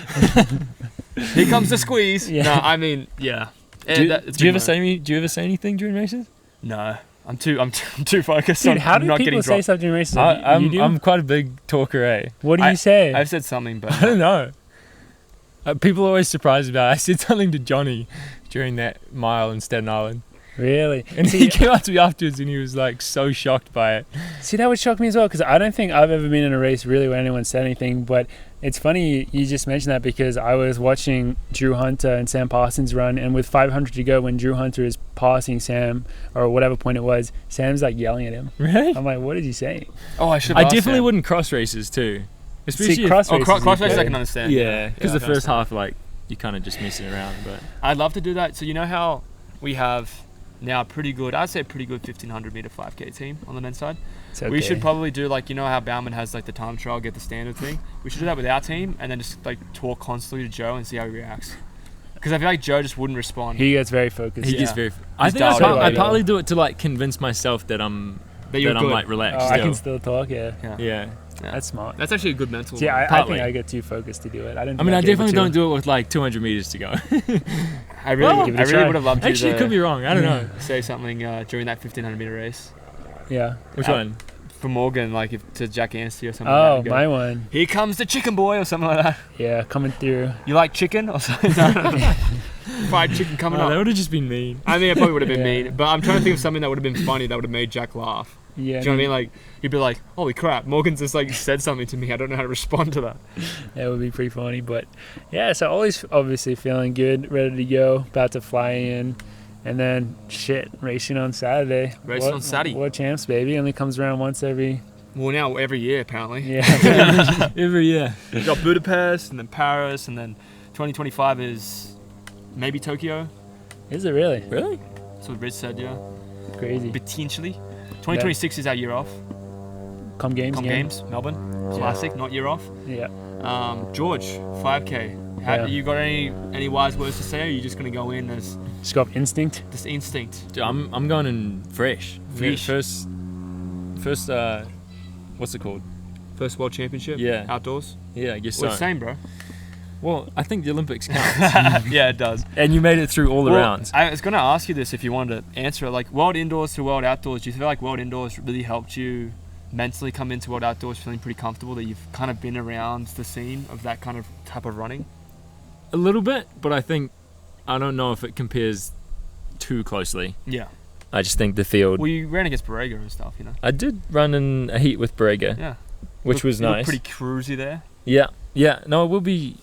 Here comes the squeeze. Yeah. No, I mean, yeah. Do you ever say anything during races? No. I'm too focused Dude, on how do not people getting say dropped. stuff during races? I'm quite a big talker, eh? What do you say? I've said something, but I don't know. People are always surprised about it. I said something to Johnny during that mile in Staten Island. Really? And he came up to me afterwards and he was like so shocked by it. See, that would shock me as well because I don't think I've ever been in a race really where anyone said anything. But it's funny you just mentioned that because I was watching Drew Hunter and Sam Parsons run, and with 500 to go, when Drew Hunter is passing Sam or whatever point it was, Sam's like yelling at him. Really? I'm like, what is he saying? Oh, I should. I definitely wouldn't cross races too. Especially cross races. Cross races I can understand. Yeah, because the first half, like, you're kind of just messing around. But I'd love to do that. So you know how we have now I'd say a pretty good 1500 meter 5k team on the men's side. Okay. We should probably do like, you know how Bauman has like the time trial, get the standard thing. We should do that with our team and then just like talk constantly to Joe and see how he reacts. Because I feel like Joe just wouldn't respond. He gets very focused. He gets very. I think I partly do it to like convince myself that I'm like relaxed. I can still talk. Yeah. Yeah. That's smart. That's actually a good mental. Yeah, I think I get too focused to do it. I definitely don't do it with like 200 meters to go. I really would have loved to. Actually, it could be wrong. I don't know. Say something during that 1500 meter race. Yeah. Which one? For Morgan, like to Jack Anstey or something. Oh, my one. Here comes the chicken boy or something like that. Yeah, coming through. You like chicken or something? Fried chicken coming up. That would have just been mean. I mean, it probably would have been mean. But I'm trying to think of something that would have been funny that would have made Jack laugh. Yeah. Do you know what I mean? Like, he'd be like, holy crap, Morgan's just like said something to me. I don't know how to respond to that. That would be pretty funny. But yeah, so Ollie's obviously feeling good, ready to go, about to fly in. And then, racing on Saturday. Racing on Saturday. What champs, baby? Only comes around once every... Well, now every year, apparently. Yeah. Every year. We've got Budapest, and then Paris, and then 2025 is maybe Tokyo. Is it really? Really? That's what Rich said, yeah. Crazy. Potentially. 2026 is our year off. Com Games, Melbourne. Classic, not year off. Yeah. George, 5K. You got any wise words to say, or are you just going to go in as... Just go off instinct? Just instinct. Dude, I'm going in fresh. First, what's it called? First World Championship? Yeah. Outdoors? Yeah, I guess Well, so. same, bro. Well, I think the Olympics counts. Yeah, it does. And you made it through all the rounds. I was going to ask you this if you wanted to answer it. Like, World Indoors to World Outdoors, do you feel like World Indoors really helped you mentally come into World Outdoors feeling pretty comfortable that you've kind of been around the scene of that kind of type of running? A little bit, but I don't know if it compares too closely. Yeah. I just think the field... Well, you ran against Borrega and stuff, you know? I did run in a heat with Borrega. Yeah. Which was nice. Pretty cruisy there. Yeah. No, it will be...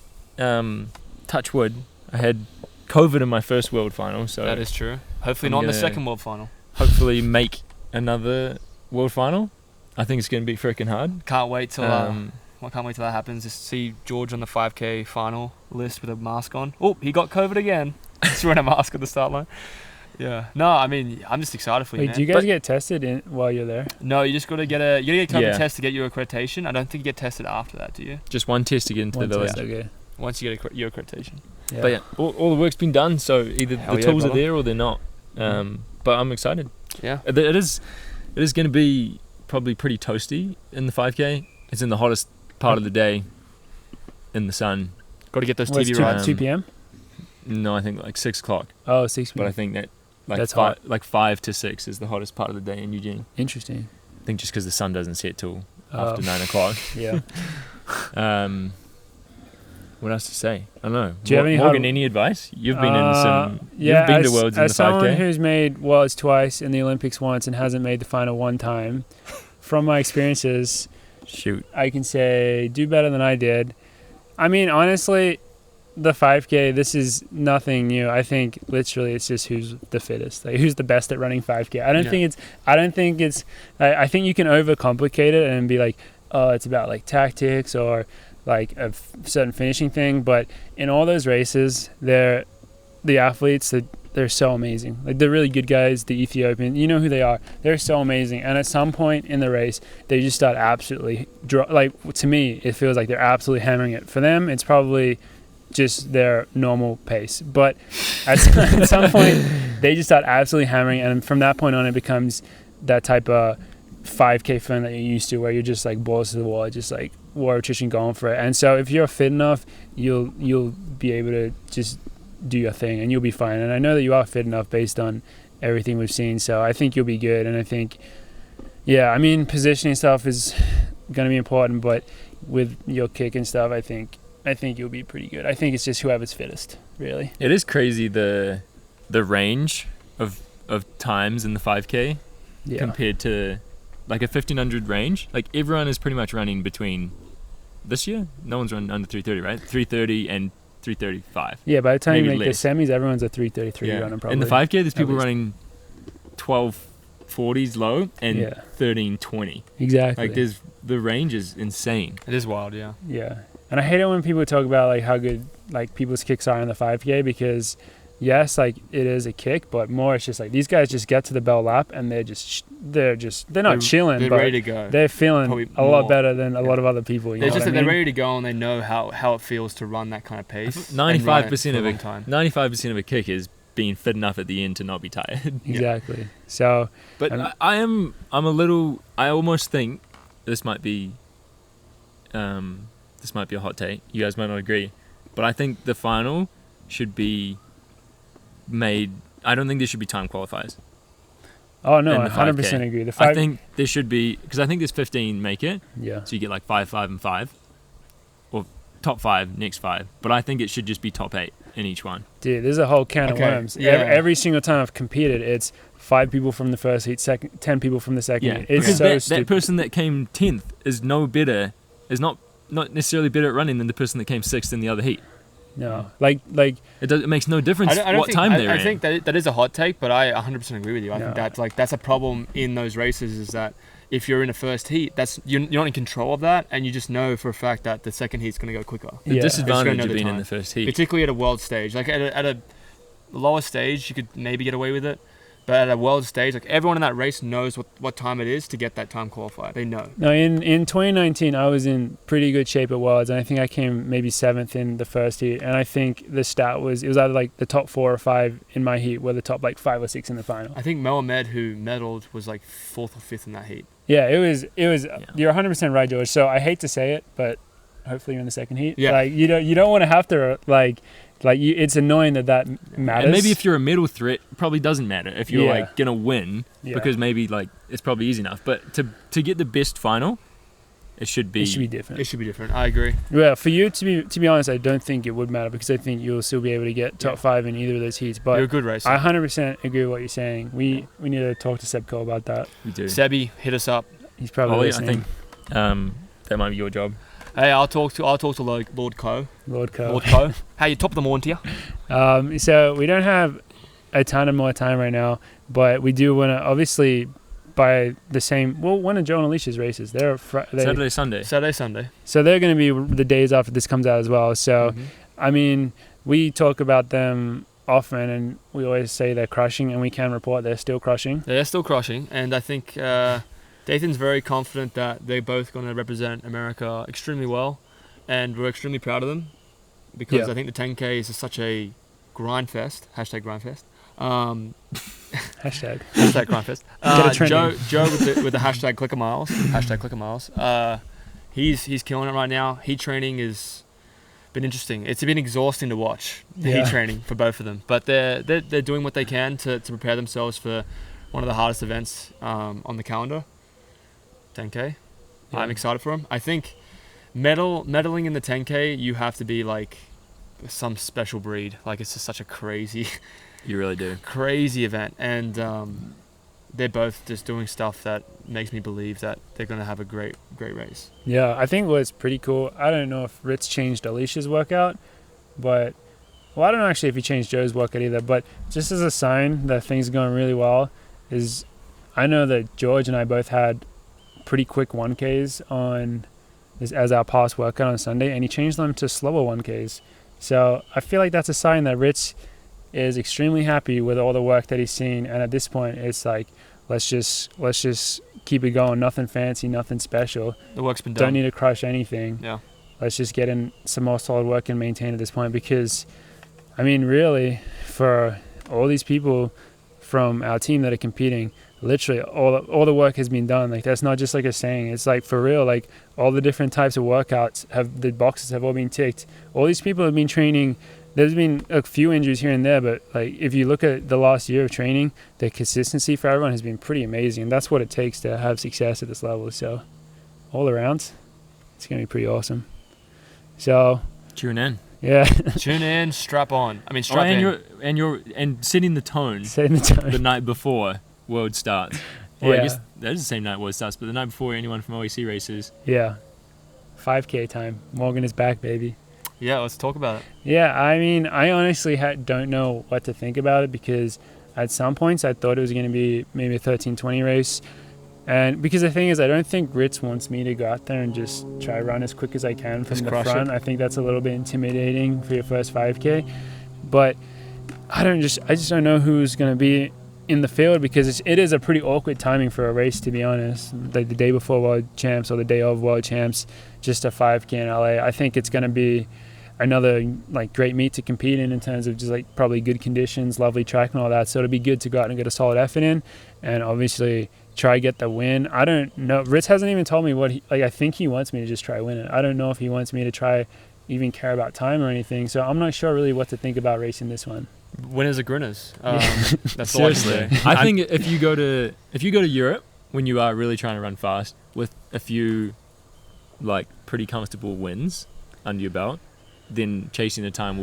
touch wood. I had COVID in my first world final, so... That is true. Hopefully not in the second world final. Hopefully make another world final. I think it's going to be freaking hard. Can't wait till... can't wait till that happens. Just see George on the 5K final list with a mask on. Oh, he got COVID again. Just wearing a mask at the start line. Yeah. No, I mean, I'm just excited for you, man. Do you guys get tested while you're there? No, you just got to get a COVID test to get your accreditation. I don't think you get tested after that, do you? Just one test to get into the village. Okay. Once you get your accreditation. Yeah. But yeah, all the work's been done, so either the tools are there or they're not. But I'm excited. Yeah. It is going to be probably pretty toasty in the 5K. It's in the hottest part of the day in the sun. Got to get those TV rides. 2 p.m.? No, I think like 6 o'clock. Oh, 6 p.m. But I think that That's hot. Like 5 to 6 is the hottest part of the day in Eugene. Interesting. I think just because the sun doesn't set till after 9 o'clock. Yeah. What else to say? I don't know. Do you have any Morgan, any advice? You've been in some. Yeah, you've been to Worlds in the 5K. As someone who's made Worlds twice and the Olympics once and hasn't made the final one time, from my experiences, Shoot. I can say do better than I did. I mean, honestly, the 5K, this is nothing new. I think literally it's just who's the fittest, like who's the best at running 5K. I think you can overcomplicate it and be like, oh, it's about like tactics or like a certain finishing thing, but in all those races, the athletes, they're so amazing. Like the really good guys, the Ethiopian, you know who they are. They're so amazing, and at some point in the race, they just start absolutely like, to me, it feels like they're absolutely hammering it. For them, it's probably just their normal pace, but at some point, they just start absolutely hammering, and from that point on, it becomes that type of 5K fun that you're used to, where you're just like balls to the wall, just like war attrition going for it. And so if you're fit enough, you'll be able to just do your thing and you'll be fine. And I know that you are fit enough based on everything we've seen, so I think you'll be good. And I think, yeah, I mean, positioning stuff is going to be important, but with your kick and stuff, I think you'll be pretty good. I think it's just whoever's fittest, really. It is crazy the range of times in the 5K compared to like a 1500 range. Like everyone is pretty much running between this year. No one's running under 330, right? 330 and 335. Yeah, by the time you Maybe make less. the semis, everyone's a 333 running probably. In the 5K, there's people least. running 1240s low and 1320. Exactly. Like the range is insane. It is wild, yeah. Yeah. And I hate it when people talk about like how good like people's kicks are in the 5K, because yes, like it is a kick, but more it's just like these guys just get to the bell lap and they're not chilling, They're but ready to go. they're feeling Probably a lot more. better than a lot of other people. You know It's just what that I mean? they're ready to go and they know how it feels to run that kind of pace. 95% of a it. time. 95% of a kick is being fit enough at the end to not be tired. Exactly. So, But I almost think this might be a hot take. You guys might not agree, but I think the final should be made. I don't think there should be time qualifiers. oh no, in I the 100% 5K. agree. The I think there should be, because I think there's 15 make it, yeah. so you get like 5, 5, and 5, or top 5, next 5. But I think it should just be top 8 in each one. Dude, there's a whole can of Okay, worms. yeah. Every single time I've competed, it's 5 people from the first heat, 10 people from the second Yeah, heat. It's because so that stupid. person that came 10th is not necessarily better at running than the person that came 6th in the other heat. No, like It makes no difference I don't what think, time they're I in. think that is a hot take, but I 100% agree with you. I No. think that's a problem in those races, is that if you're in a first heat, you're not in control of that, and you just know for a fact that the second heat's going to go quicker. The Yeah. disadvantage know of the being in time. the first heat. Particularly at a world stage. Like at a lower stage, you could maybe get away with it, but at a world stage, like everyone in that race knows what time it is to get that time qualified. They know. No, in 2019, I was in pretty good shape at Worlds, and I think I came maybe 7th in the first heat. And I think the stat was, it was either like the top 4 or 5 in my heat, were the top like 5 or 6 in the final. I think Mohamed, who medaled, was like 4th or 5th in that heat. Yeah, it was. You're 100% right, George. So I hate to say it, but hopefully you're in the second heat. Yeah. Like you don't want to have to it's annoying that matters. And maybe if you're a medal threat, it probably doesn't matter if you're Yeah. like gonna win, Yeah. because maybe like it's probably easy enough. But to get the best final, it should be. it should be different. It should be different. I agree. Well, for you to be honest, I don't think it would matter, because I think you'll still be able to get top 5 in either of those heats. You're a But good racer. I 100% agree with what you're saying. We need to talk to Sebco about that. We do. Sebi, hit us up. He's probably Ollie, I listening. think that might be your job. Hey, I'll talk to Lord Co. Lord Co. Lord Co. Hey, you top of the morning to you. So we don't have a ton of more time right now, but we do want to obviously by the same. Well, one of Joe and Alicia's races. Saturday, Sunday. Saturday, Sunday. So they're going to be the days after this comes out as well. So Mhm. I mean, we talk about them often, and we always say they're crushing, and we can report they're still crushing. They're still crushing, and I think Dathan's very confident that they're both going to represent America extremely well, and we're extremely proud of them, because Yeah. I think the 10K is such a grind fest. Hashtag grind fest. Hashtag. Hashtag grind fest. Get it trending. Joe with the hashtag clicker miles. Hashtag clicker miles. He's killing it right now. Heat training is been interesting. It's been exhausting to watch the Yeah. heat training for both of them, but they're doing what they can to prepare themselves for one of the hardest events on the calendar, 10K. Yeah. I'm excited for them. I think medaling in the 10K, you have to be like some special breed. Like, it's just such a crazy You really do. crazy event, and they're both just doing stuff that makes me believe that they're going to have a great race. Yeah, I think what's pretty cool, I don't know if Ritz changed Alicia's workout, but, well, I don't know actually if he changed Joe's workout either, but just as a sign that things are going really well, is I know that George and I both had pretty quick 1Ks on as our past workout on Sunday, and he changed them to slower 1Ks. So I feel like that's a sign that Ritz is extremely happy with all the work that he's seen, and at this point it's like, let's just keep it going. Nothing fancy, nothing special. The work's been done. Don't need to crush anything. Yeah. Let's just get in some more solid work and maintain at this point, because I mean, really, for all these people from our team that are competing, literally all the work has been done. Like, that's not just like a saying. It's like, for real, like all the different types of workouts the boxes have all been ticked. All these people have been training. There's been a few injuries here and there, but like if you look at the last year of training, the consistency for everyone has been pretty amazing. And that's what it takes to have success at this level. So all around, it's going to be pretty awesome. So Tune in. yeah, Tune in, strap on. I mean, Oh, strap in. and setting the tone setting the tone. the night before World starts. Well, Yeah. I guess that is the same night World starts, but the night before anyone from OEC races. Yeah. 5K time. Morgan is back, baby. Yeah, let's talk about it. Yeah, I mean, I honestly don't know what to think about it, because at some points I thought it was going to be maybe a 13:20 race. And because the thing is, I don't think Ritz wants me to go out there and just try run as quick as I can from Just the crush front. it. I think that's a little bit intimidating for your first 5K. But I just don't know who's going to be in the field, because it is a pretty awkward timing for a race, to be honest. Like the day before World Champs or the day of World Champs, just a 5K in LA. I think it's going to be another like great meet to compete in terms of just like probably good conditions, lovely track and all that. So it'll be good to go out and get a solid effort in, and obviously try to get the win. I don't know. Ritz hasn't even told me what I think he wants me to just try win it. I don't know if he wants me to try even care about time or anything. So I'm not sure really what to think about racing this one. Winners are grinners. That's all I can Seriously, say. I think if you go to Europe when you are really trying to run fast with a few like pretty comfortable wins under your belt, then chasing the time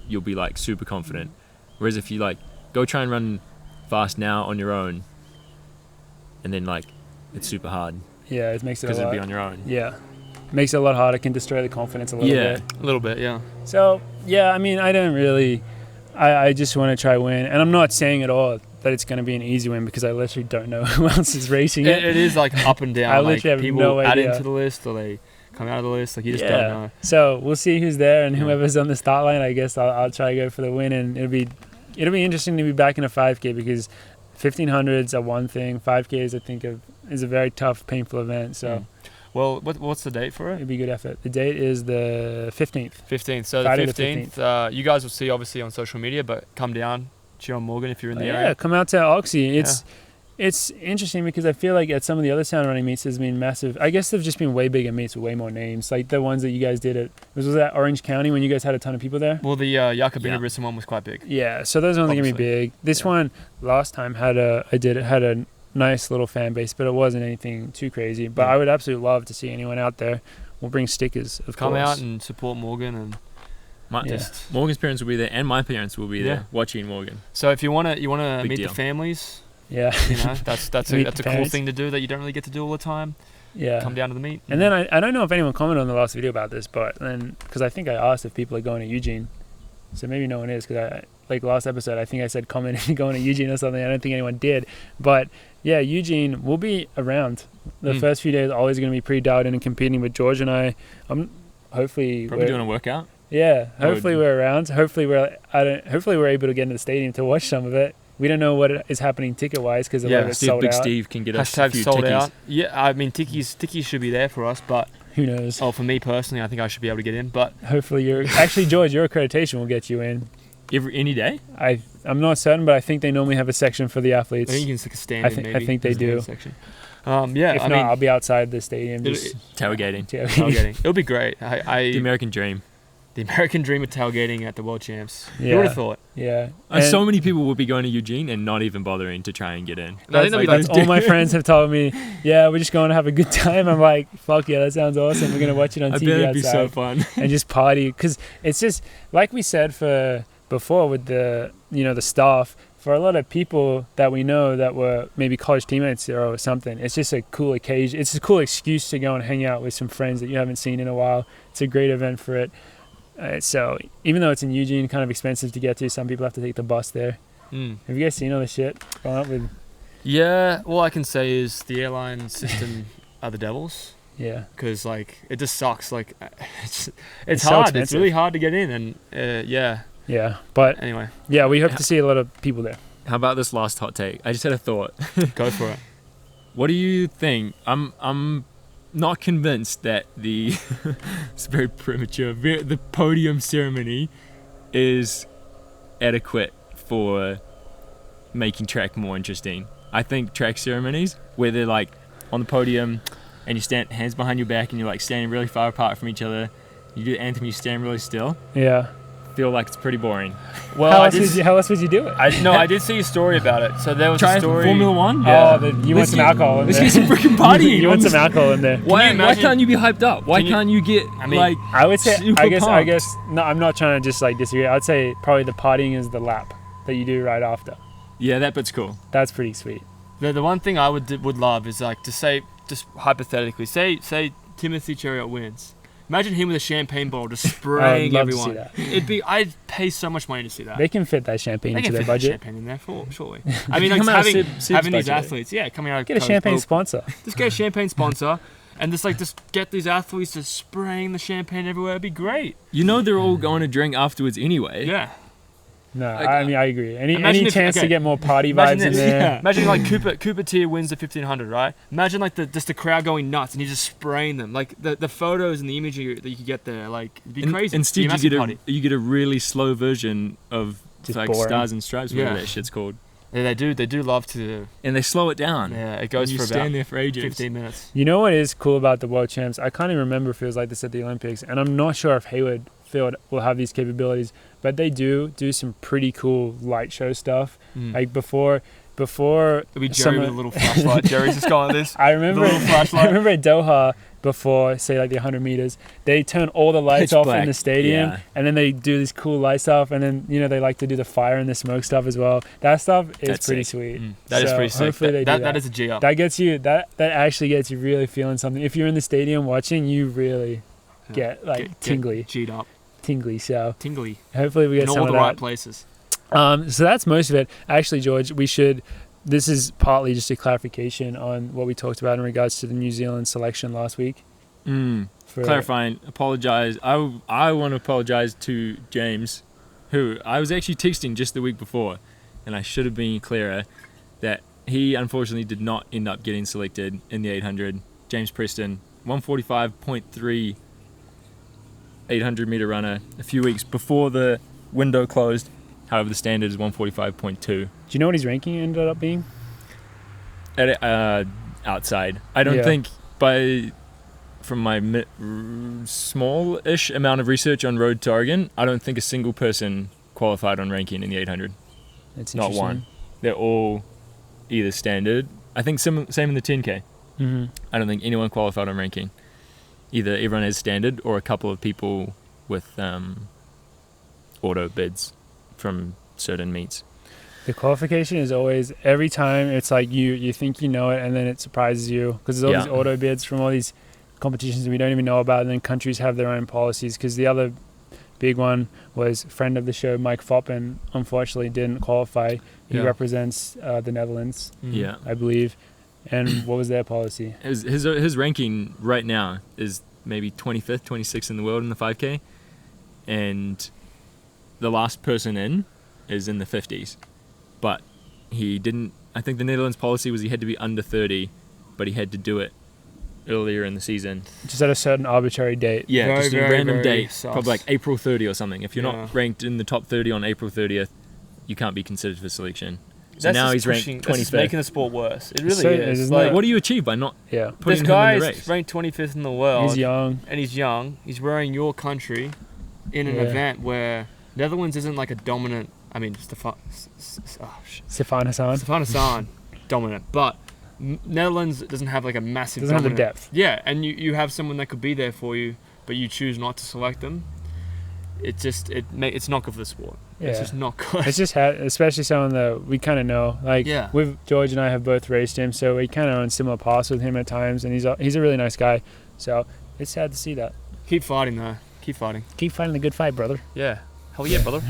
you'll be like super confident. Whereas if you like go try and run fast now on your own, and then like it's super hard Yeah, it makes it a because it'd lot. be on your own. Yeah, makes it a lot harder. Can destroy the confidence a little Yeah. bit. A little bit, yeah. So yeah, I mean, I don't really. I just want to try win, and I'm not saying at all that it's going to be an easy win, because I literally don't know who else is racing it. It is like up and down. I Like literally have people no add idea. into the list or they come out of the list. Like you just don't know. So we'll see who's there, and Yeah. whoever's on the start line, I guess I'll try to go for the win, and it'll be interesting to be back in a 5K, because 1500s are one thing, 5Ks I think is a very tough, painful event. So Well, what's the date for it? it'll be a good effort. The date is the 15th. 15th. So Friday the the 15th. You guys will see obviously on social media, but come down, cheer on Morgan if you're in the Yeah, area. come out to Oxy. It's interesting, because I feel like at some of the other sound running meets there's been massive. I guess they've just been way bigger meets with way more names, like the ones that you guys did at was that Orange County when you guys had a ton of people there. Well, the Jakobina Yeah. Brisson one was quite big. Yeah, so those ones are gonna be Obviously. big. This Yeah. one last time had a nice little fan base, but it wasn't anything too crazy. But Yeah. I would absolutely love to see anyone out there. We'll bring stickers, of Come course. out and support Morgan and My, Yeah. just. Morgan's parents will be there, and my parents will be Yeah. there watching Morgan. So if you wanna Big meet deal. the families, Yeah, you know that's a Meet the cool parents. thing to do that you don't really get to do all the time. yeah. Come down to the meet. And then I don't know if anyone commented on the last video about this, but then because I think I asked if people are going to Eugene, so maybe no one is, because I like last episode I think I said comment if you're going to Eugene or something. I don't think anyone did, but yeah, Eugene will be around. The first few days are always going to be pretty dialed in and competing with George and I. Hopefully Probably we're- doing a workout. Yeah, I would- hopefully we're around. Hopefully we're able to get into the stadium to watch some of it. We don't know what is happening ticket wise, because a lot Yeah, of it's See if sold Big out. Steve can get us a Hashtag few sold tickies. out. Yeah, I mean tickies should be there for us, but Who knows? for me personally, I think I should be able to get in. But Hopefully you're actually George. Your accreditation will get you in. Any day. I'm not certain, but I think they normally have a section for the I athletes. think you can stick a stand I in think- I maybe. think they in the do. section. Yeah, If I not, mean, I'll be outside the stadium. It- Just Tailgating. tailgating. it'll be great. The American dream. The American dream of tailgating at the World Champs. Yeah. Who would have thought? Yeah. So many people will be going to Eugene and not even bothering to try and get in. No, I think that'd be All my friends have told me, yeah, we're just going to have a good time. I'm like, fuck yeah, that sounds awesome. We're going to watch it on I TV bet it'd outside be so fun. and just party. Because it's just, like we said before with the, the staff, for a lot of people that we know that were maybe college teammates or something, it's just a cool occasion. It's a cool excuse to go and hang out with some friends that you haven't seen in a while. It's a great event for it. So even though it's in Eugene, kind of expensive to get to, some people have to take the bus there. Mm. Have you guys seen all this shit going up with? Yeah, all I can say is the airline system are the devils. Yeah. Because, like, it just sucks. Like, it's so hard. expensive. It's really hard to get in. And, yeah. Yeah. But, Anyway, yeah, we hope to see a lot of people there. How about this last hot take? I just had a thought. go for it. What do you think? I'm not convinced that the it's very premature. The podium ceremony is adequate for making track more interesting. I think track ceremonies where they're like on the podium and you stand hands behind your back and you're like standing really far apart from each other. You do the anthem, you stand really still. Yeah. Feel like it's pretty boring. Well, how else would you do it? I did see a story about it. So there was Try a story. Formula One. Oh, you want some get- alcohol in Let's there. get some freaking partying. You want some alcohol in there. Why imagine- can't you be hyped up? Why Can you- can't you get I mean, like? I would say, super I pumped? guess, no, I'm not trying to just like disagree. I'd say probably the partying is the lap that you do right after. Yeah, that bit's cool. That's pretty sweet. The one thing I would love is like to say, just hypothetically, say Timothy Chariot wins. Imagine him with a champagne bottle just spraying love to everyone. see that. I'd pay so much money to see that. They can fit that champagne They into can their fit budget. champagne in there, surely. I mean, like Come out of having Sib's these budget. athletes, coming out of Get a Coke, champagne Coke, sponsor. Just get a champagne sponsor, and just get these athletes just spraying the champagne everywhere. It'd be great. You know they're all going to drink afterwards anyway. Yeah. No, Like, I mean I agree. Any imagine if- chance okay, to get more party Imagine vibes in this. there? Imagine like Cooper Tier wins the 1500, right? Imagine like the crowd going nuts and he's just spraying them. Like the photos and the imagery that you could get there, like it'd be crazy. Instead, It'd be a massive you get a really slow version of Just like boring. Stars and Stripes, whatever Yeah. that shit's called, Yeah, they do love to. and they slow it down. Yeah, it And goes you for stand about there for ages. 15 minutes. You know what is cool about the World Champs? I can't even remember if it was like this at the Olympics, and I'm not sure if Hayward Field will have these capabilities, but they do some pretty cool light show stuff. Mm. Like before It'll be Jerry with a little flashlight. Jerry's just going like this. I remember, little flashlight. I remember at Doha before, say like the 100 meters, they turn all the lights Pitch off black, in the stadium, yeah. and then they do this cool light stuff, and then they like to do the fire and the smoke stuff as well. That stuff is That's pretty sick. sweet. That is So pretty sick. hopefully they do That is a G up. That gets you that actually gets you really feeling something. If you're in the stadium watching, you really get like tingly. G'd up. So Tingly. hopefully we get In some all of the that. right places. So that's most of it. Actually, George, this is partly just a clarification on what we talked about in regards to the New Zealand selection last week. Clarifying, apologize. I want to apologize to James, who I was actually texting just the week before, and I should have been clearer that he unfortunately did not end up getting selected in the 800. James Preston, 145.3 800 meter runner a few weeks before the window closed. However, the standard is 145.2. Do you know what his ranking ended up being? At outside. I don't Yeah. think from my small-ish amount of research on Road to Oregon, I don't think a single person qualified on ranking in the 800. It's Not interesting. one. They're all either standard. I think same in the 10K. Mm-hmm. I don't think anyone qualified on ranking. Either everyone has standard or a couple of people with auto bids from certain meets. The qualification is always, every time it's like you think you know it, and then it surprises you because there's all these auto bids from all these competitions we don't even know about, and then countries have their own policies. Because the other big one was friend of the show Mike Foppen unfortunately didn't qualify. He Yeah. represents the Netherlands, Yeah. I believe. And what was their policy? His ranking right now is maybe 25th, 26th in the world in the 5K, and the last person in is in the 50s. But he didn't. I think the Netherlands policy was he had to be under 30, but he had to do it earlier in the season. Just at a certain arbitrary date. Yeah, Very, just a very, random very date, sus. probably like April 30 or something. If you're Yeah. not ranked in the top 30 on April 30th, you can't be considered for selection. So That's now just he's ranked pushing- that's 25th. just making the sport worse. It really So- is. isn't Like, it? What do you achieve by not Yeah. putting this him in guy the is race? ranked 25th in the world. He's young. And he's young. He's wearing your country in an Yeah. event where Netherlands isn't like a dominant. I mean, Stefan Hassan Stefan Hassan dominant, but Netherlands doesn't have like a massive. doesn't have the dominant- depth. Yeah, and you have someone that could be there for you, but you choose not to select them. It's not good for the sport. It's Yeah. just not good. It's just especially someone that we kind of know. Like, Yeah. George and I have both raced him, so we kind of on similar paths with him at times, and he's a really nice guy. So it's sad to see that. Keep fighting though. Keep fighting. Keep fighting the good fight, brother. Yeah. Hell yeah, brother.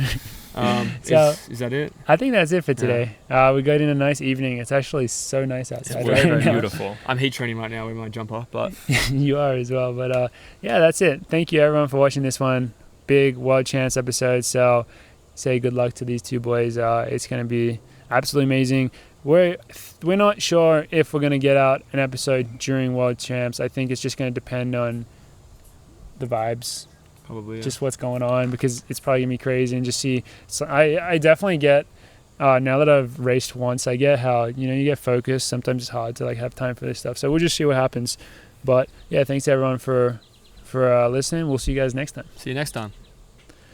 So- Is that it? I think that's it for today. We got in a nice evening. It's actually so nice It's outside. very, right very now. beautiful. I'm heat training right now with my jumper, but You are as well. But yeah, that's it. Thank you everyone for watching this one. Big World Champs episode. So say good luck to these two boys. It's going to be absolutely amazing. We're not sure if we're going to get out an episode during World Champs. I think it's just going to depend on the vibes, probably yeah. just what's going on, because it's probably going to be crazy and just see. So I definitely get, now that I've raced once, I get how, you get focused. Sometimes it's hard to like have time for this stuff. So we'll just see what happens. But yeah, thanks everyone for listening. We'll see you guys next time. See you next time.